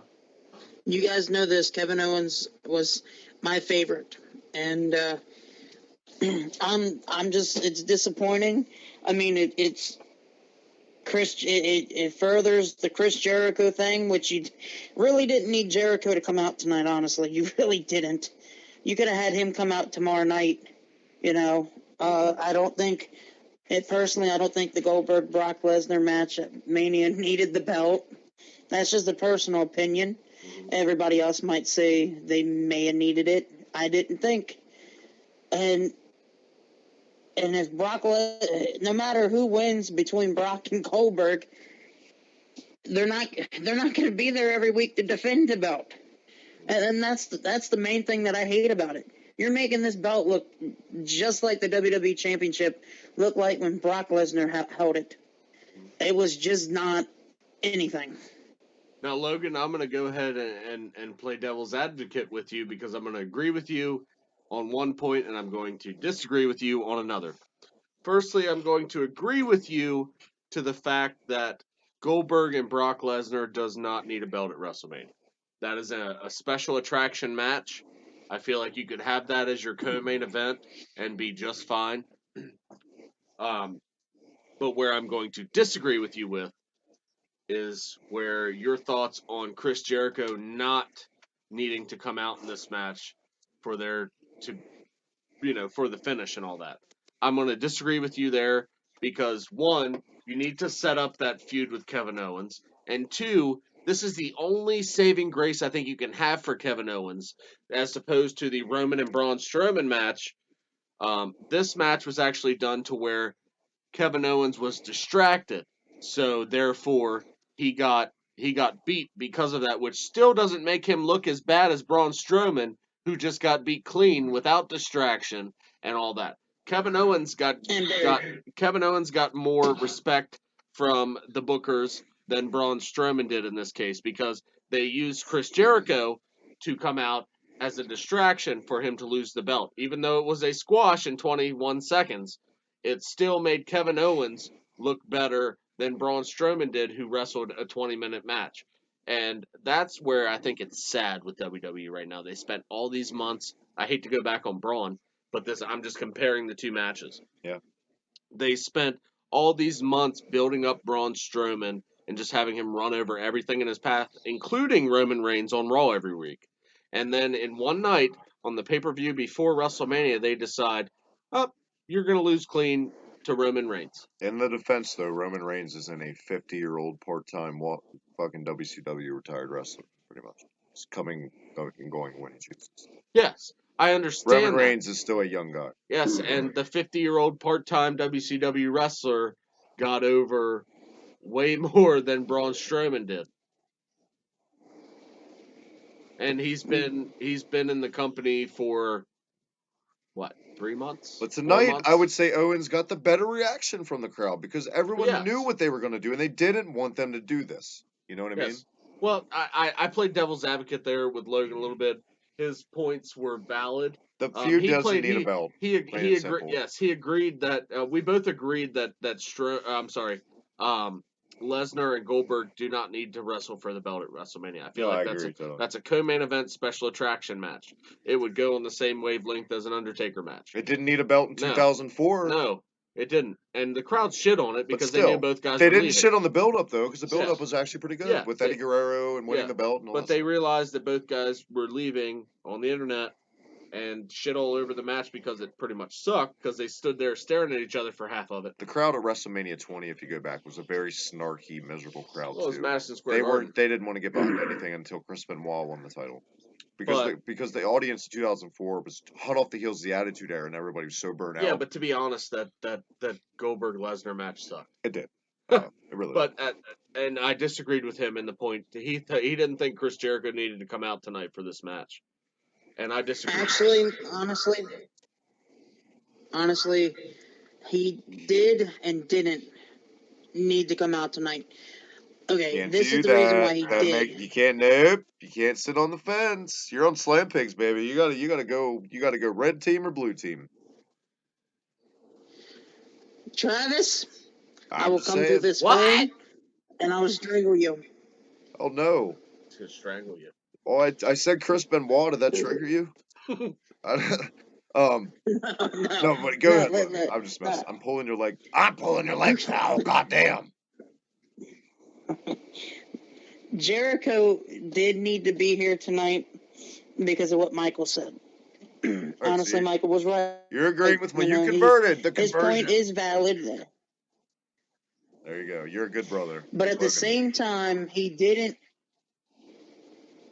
You guys know this. Kevin Owens was my favorite, and it's disappointing. I mean, it furthers the Chris Jericho thing, which you really didn't need Jericho to come out tonight. Honestly, you really didn't. You could have had him come out tomorrow night. You know, I don't think the Goldberg-Brock Lesnar match at Mania needed the belt. That's just a personal opinion. Everybody else might say they may have needed it. I didn't think. And if no matter who wins between Brock and Goldberg, they're not going to be there every week to defend the belt. And that's the main thing that I hate about it. You're making this belt look just like the WWE Championship looked like when Brock Lesnar held it. It was just not anything. Now, Logan, I'm going to go ahead and play devil's advocate with you because I'm going to agree with you on one point and I'm going to disagree with you on another. Firstly, I'm going to agree with you to the fact that Goldberg and Brock Lesnar does not need a belt at WrestleMania. That is a special attraction match. I feel like you could have that as your co-main event and be just fine. But where I'm going to disagree with you with is where your thoughts on Chris Jericho not needing to come out in this match for their to for the finish and all that. I'm going to disagree with you there because one, you need to set up that feud with Kevin Owens, and two, this is the only saving grace I think you can have for Kevin Owens as opposed to the Roman and Braun Strowman match. This match was actually done to where Kevin Owens was distracted, so therefore he got beat because of that, which still doesn't make him look as bad as Braun Strowman, who just got beat clean without distraction and all that. Kevin Owens got more respect from the bookers than Braun Strowman did in this case because they used Chris Jericho to come out as a distraction for him to lose the belt, even though it was a squash in 21 seconds. It still made Kevin Owens look better than Braun Strowman did, who wrestled a 20-minute match. And that's where I think it's sad with WWE right now. They spent all these months. I hate to go back on Braun, but I'm just comparing the two matches. Yeah. They spent all these months building up Braun Strowman and just having him run over everything in his path, including Roman Reigns on Raw every week. And then in one night on the pay-per-view before WrestleMania, they decide, oh, you're going to lose clean to Roman Reigns. In the defense, though, Roman Reigns is in a 50-year-old part-time fucking WCW retired wrestler, pretty much. He's coming and going when he chooses. Yes, I understand Roman that. Reigns is still a young guy. Yes, and the 50-year-old part-time WCW wrestler got over way more than Braun Strowman did. And he's been in the company for what, 3 months? But 4 tonight, months? I would say Owens got the better reaction from the crowd because everyone Yes. knew what they were going to do, and they didn't want them to do this. You know what I mean? Yes. Well, I played devil's advocate there with Logan a little bit. His points were valid. The feud doesn't need a belt. He Plain and agreed. simple. Yes, he agreed that we both agreed that Lesnar and Goldberg do not need to wrestle for the belt at WrestleMania. I feel No, like I agree, totally. that's a co-main event special attraction match. It would go on the same wavelength as an Undertaker match. It didn't need a belt in 2004. No, it didn't. And the crowd shit on it because still, they knew both guys They were didn't leaving. shit on the build-up, though, because the build-up Yes. was actually pretty good Yeah, with Eddie Guerrero and winning yeah. the belt and all But that they stuff. realized that both guys were leaving on the internet and shit all over the match because it pretty much sucked because they stood there staring at each other for half of it. The crowd at WrestleMania 20, if you go back, was a very snarky, miserable crowd, Well, it was too. Madison Square Garden. They didn't want to get behind anything until Chris Benoit won the title. Because the audience in 2004 was hot off the heels of the Attitude Era and everybody was so burnt out. Yeah, but to be honest, that Goldberg Lesnar match sucked. It did. It really did. And I disagreed with him in the point he didn't think Chris Jericho needed to come out tonight for this match, and I disagree. Actually, honestly, he did and didn't need to come out tonight. Okay, this is the reason why he did. You can't sit on the fence. You're on Slam Pigs, baby. You gotta go red team or blue team. Travis, I will come through this phone and I will strangle you. Oh no. He's gonna strangle you. Oh, I said Chris Benoit. Did that trigger you? No, but go ahead. I'm just messing. I'm pulling your leg. I'm pulling your legs now. Goddamn. Jericho did need to be here tonight because of what Michael said. Honestly, Michael was right. You're agreeing with me. You converted. His point is valid. There you go. You're a good brother. But at the same time,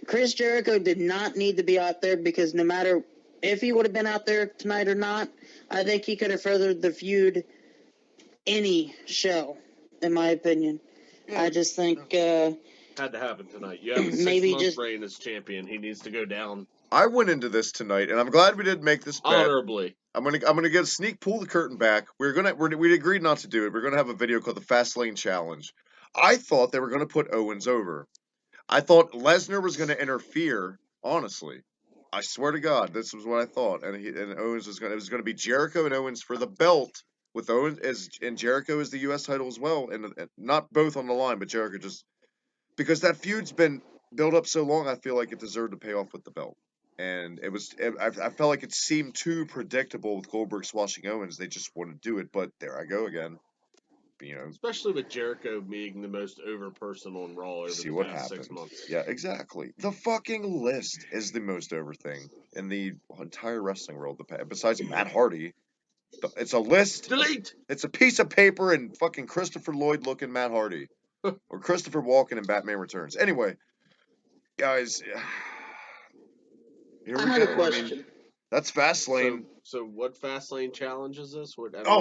Chris Jericho did not need to be out there because no matter if he would have been out there tonight or not, I think he could have furthered the feud any show, in my opinion. Yeah. I just think had to happen tonight. You have a 6-month reign as champion. He needs to go down. I went into this tonight, and I'm glad we did make this bet. Honorably. I'm gonna get a sneak, pull the curtain back. We agreed not to do it. We're gonna have a video called the Fastlane Challenge. I thought they were gonna put Owens over. I thought Lesnar was gonna interfere. Honestly, I swear to God, this was what I thought. And Owens was gonna be Jericho and Owens for the belt with Owens and Jericho is the U.S. title as well, and not both on the line, but Jericho just because that feud's been built up so long. I feel like it deserved to pay off with the belt, and I felt like it seemed too predictable with Goldberg squashing Owens. They just wouldn't do it, but there I go again. Especially with Jericho being the most over person on Raw over the past 6 months. Yeah, exactly. The fucking list is the most over thing in the entire wrestling world. Besides Matt Hardy, it's a list. Delete. It's a piece of paper and fucking Christopher Lloyd looking Matt Hardy, or Christopher Walken in Batman Returns. Anyway, guys, here we I have go. a question. That's Fastlane. So what Fastlane challenge is this?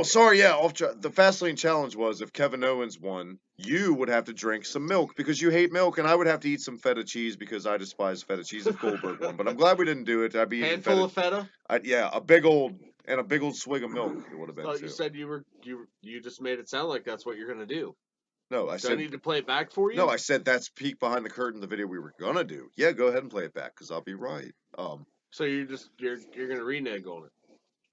Sorry, yeah. The Fastlane challenge was if Kevin Owens won, you would have to drink some milk because you hate milk, and I would have to eat some feta cheese because I despise feta cheese if Goldberg won. But I'm glad we didn't do it. I'd be eating handful of feta. Yeah, a big old swig of milk. It would have been. I thought you said you just made it sound like that's what you're gonna do. No, I said. I need to play it back for you. No, I said that's peek behind the curtain. The video we were gonna do. Yeah, go ahead and play it back because I'll be right. So you're gonna renege on it.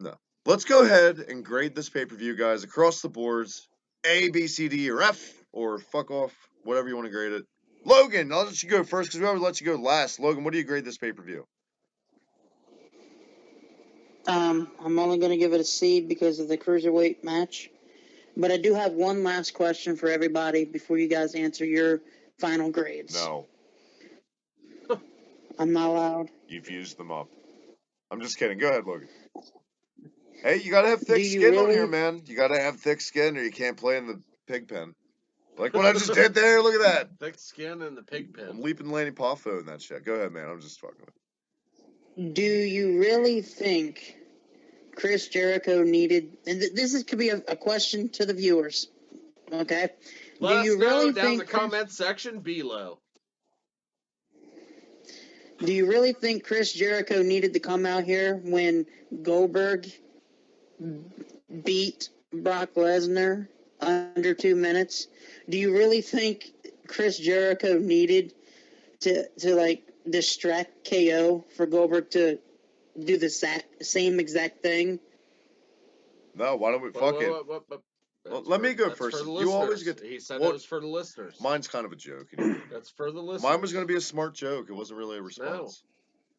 No. Let's go ahead and grade this pay-per-view, guys, across the boards. A, B, C, D, or F, or fuck off, whatever you want to grade it. Logan, I'll let you go first because we always let you go last. Logan, what do you grade this pay-per-view? I'm only going to give it a C because of the cruiserweight match. But I do have one last question for everybody before you guys answer your final grades. No. I'm not allowed. You've used them up. I'm just kidding. Go ahead, Logan. Hey, you gotta have thick skin on here, man. You gotta have thick skin or you can't play in the pig pen. Like what I just did there. Look at that. Thick skin in the pig pen. I'm leaping Lanny Poffo in that shit. Go ahead, man. I'm just fucking with you. Do you really think Chris Jericho needed, and this could be a question to the viewers, okay? Let us know down in the comment section below. Do you really think Chris Jericho needed to come out here when Goldberg beat Brock Lesnar under 2 minutes? Do you really think Chris Jericho needed to like distract KO for Goldberg to do the same exact thing? No, why don't we fuck it? Well, let me go first. You always get. He said it was for the listeners. Mine's kind of a joke. That's for the listeners. Mine was going to be a smart joke. It wasn't really a response.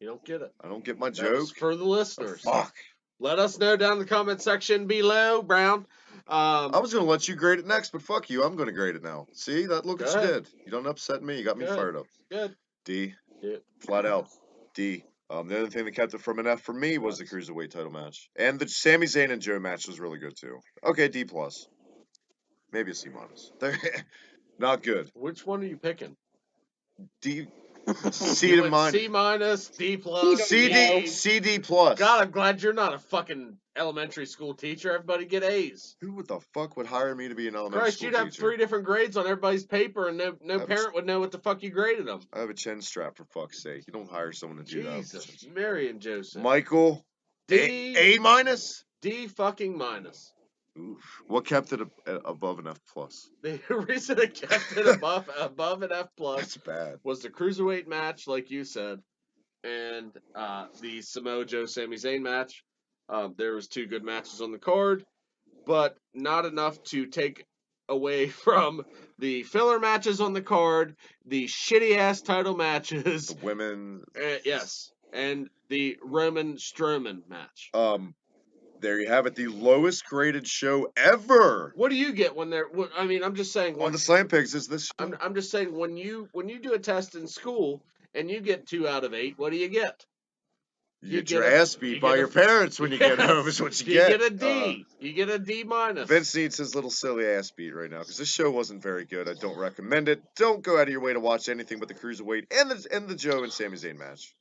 No, you don't get it. I don't get my joke. It's for the listeners. Oh, fuck. Let us know down in the comment section below, Brown. I was going to let you grade it next, but fuck you. I'm going to grade it now. See? Look what you did. You don't upset me. You got me fired up. Good. D. Yeah. Flat out. D. The other thing that kept it from an F for me was the Cruiserweight title match. And the Sami Zayn and Joe match was really good, too. Okay, D+. Maybe a C-. Not good. Which one are you picking? D. C to minus. C-, D+. C-D+. God, I'm glad you're not a fucking elementary school teacher. Everybody get A's. Who the fuck would hire me to be an elementary school teacher? You'd have 3 different grades on everybody's paper, and no parent would know what the fuck you graded them. I have a chin strap, for fuck's sake. You don't hire someone to do that. Jesus, Mary and Joseph. Michael, D. A-? D fucking minus. Oof. What kept it above an F+? The reason it kept it above an F+ That's bad. Was the Cruiserweight match, like you said, and the Samoa Joe Sami Zayn match. There was 2 good matches on the card, but not enough to take away from the filler matches on the card, the shitty-ass title matches. The women. Yes, and the Roman Strowman match. There you have it, the lowest graded show ever. What do you get when they're? I mean, I'm just saying. On the Slam Pigs, is this? I'm just saying when you do a test in school and you get 2 out of 8, what do you get? You get your ass beat by your parents when you get home. Is what you get. You get a D. You get a D-. Vince needs his little silly ass beat right now because this show wasn't very good. I don't recommend it. Don't go out of your way to watch anything but the Cruiserweight and the Joe and Sami Zayn match.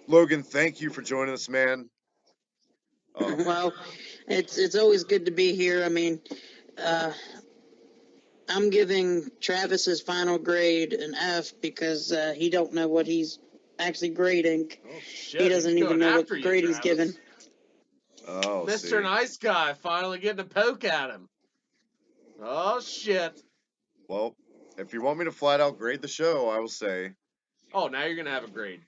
Logan, thank you for joining us, man. Well, it's always good to be here. I mean, I'm giving Travis's final grade an F because he don't know what he's actually grading. Oh, shit. He doesn't even know what grade he's given. Oh, Mr. Nice Guy finally getting a poke at him. Oh, shit. Well, if you want me to flat out grade the show, I will say. Oh, now you're going to have a grade.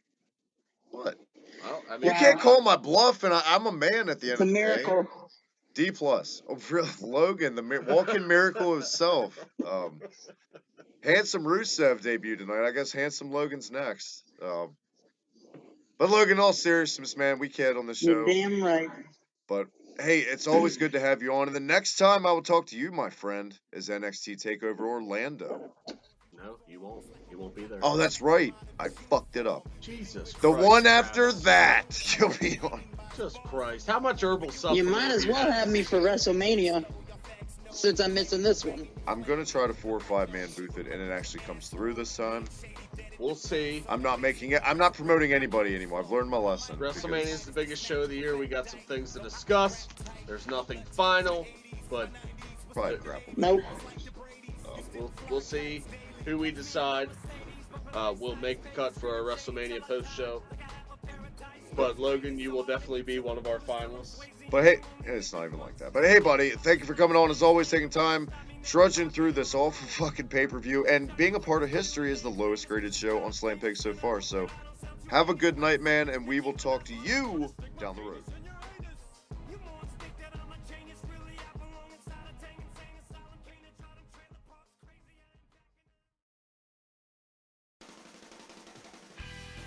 What? Well, I mean, you can't call my bluff, and I'm a man at the end of the day. It's a miracle. D+. Oh, really? Logan, the walking miracle himself. Handsome Rusev debuted tonight. I guess Handsome Logan's next. But Logan, in all seriousness, man, we kid on the show. You're damn right. But hey, it's always good to have you on. And the next time I will talk to you, my friend, is NXT TakeOver Orlando. No, you won't. You won't be there. Oh, that's right. I fucked it up. Jesus Christ. The one after Travis. that, you'll be on. Jesus Christ. How much herbal You supplement? might as well have me for WrestleMania, since I'm missing this one. I'm gonna try to 4 or 5 man booth it, and it actually comes through this time. We'll see. I'm not making it. I'm not promoting anybody anymore. I've learned my lesson. WrestleMania is the biggest show of the year. We got some things to discuss. There's nothing final, but Probably grapple. Nope. we'll see who we decide. We'll make the cut for our WrestleMania post show. But Logan, you will definitely be one of our finalists. But hey, it's not even like that. But hey, buddy, thank you for coming on. As always, taking time, trudging through this awful fucking pay-per-view, and being a part of history is the lowest graded show on Slam Pig so far. So have a good night, man, and we will talk to you down the road.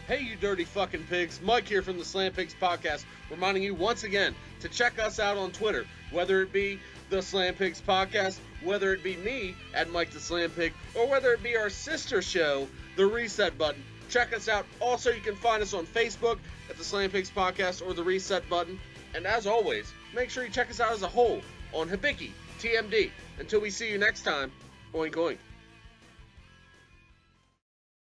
Hey, you dirty fucking pigs. Mike here from the Slam Pigs Podcast, reminding you once again to check us out on Twitter, whether it be the Slam Pigs Podcast, whether it be me at Mike the Slam Pig, or whether it be our sister show, The Reset Button. Check us out. Also, you can find us on Facebook at the Slam Pigs Podcast or The Reset Button. And as always, make sure you check us out as a whole on Hibiki TMD. Until we see you next time, oink oink.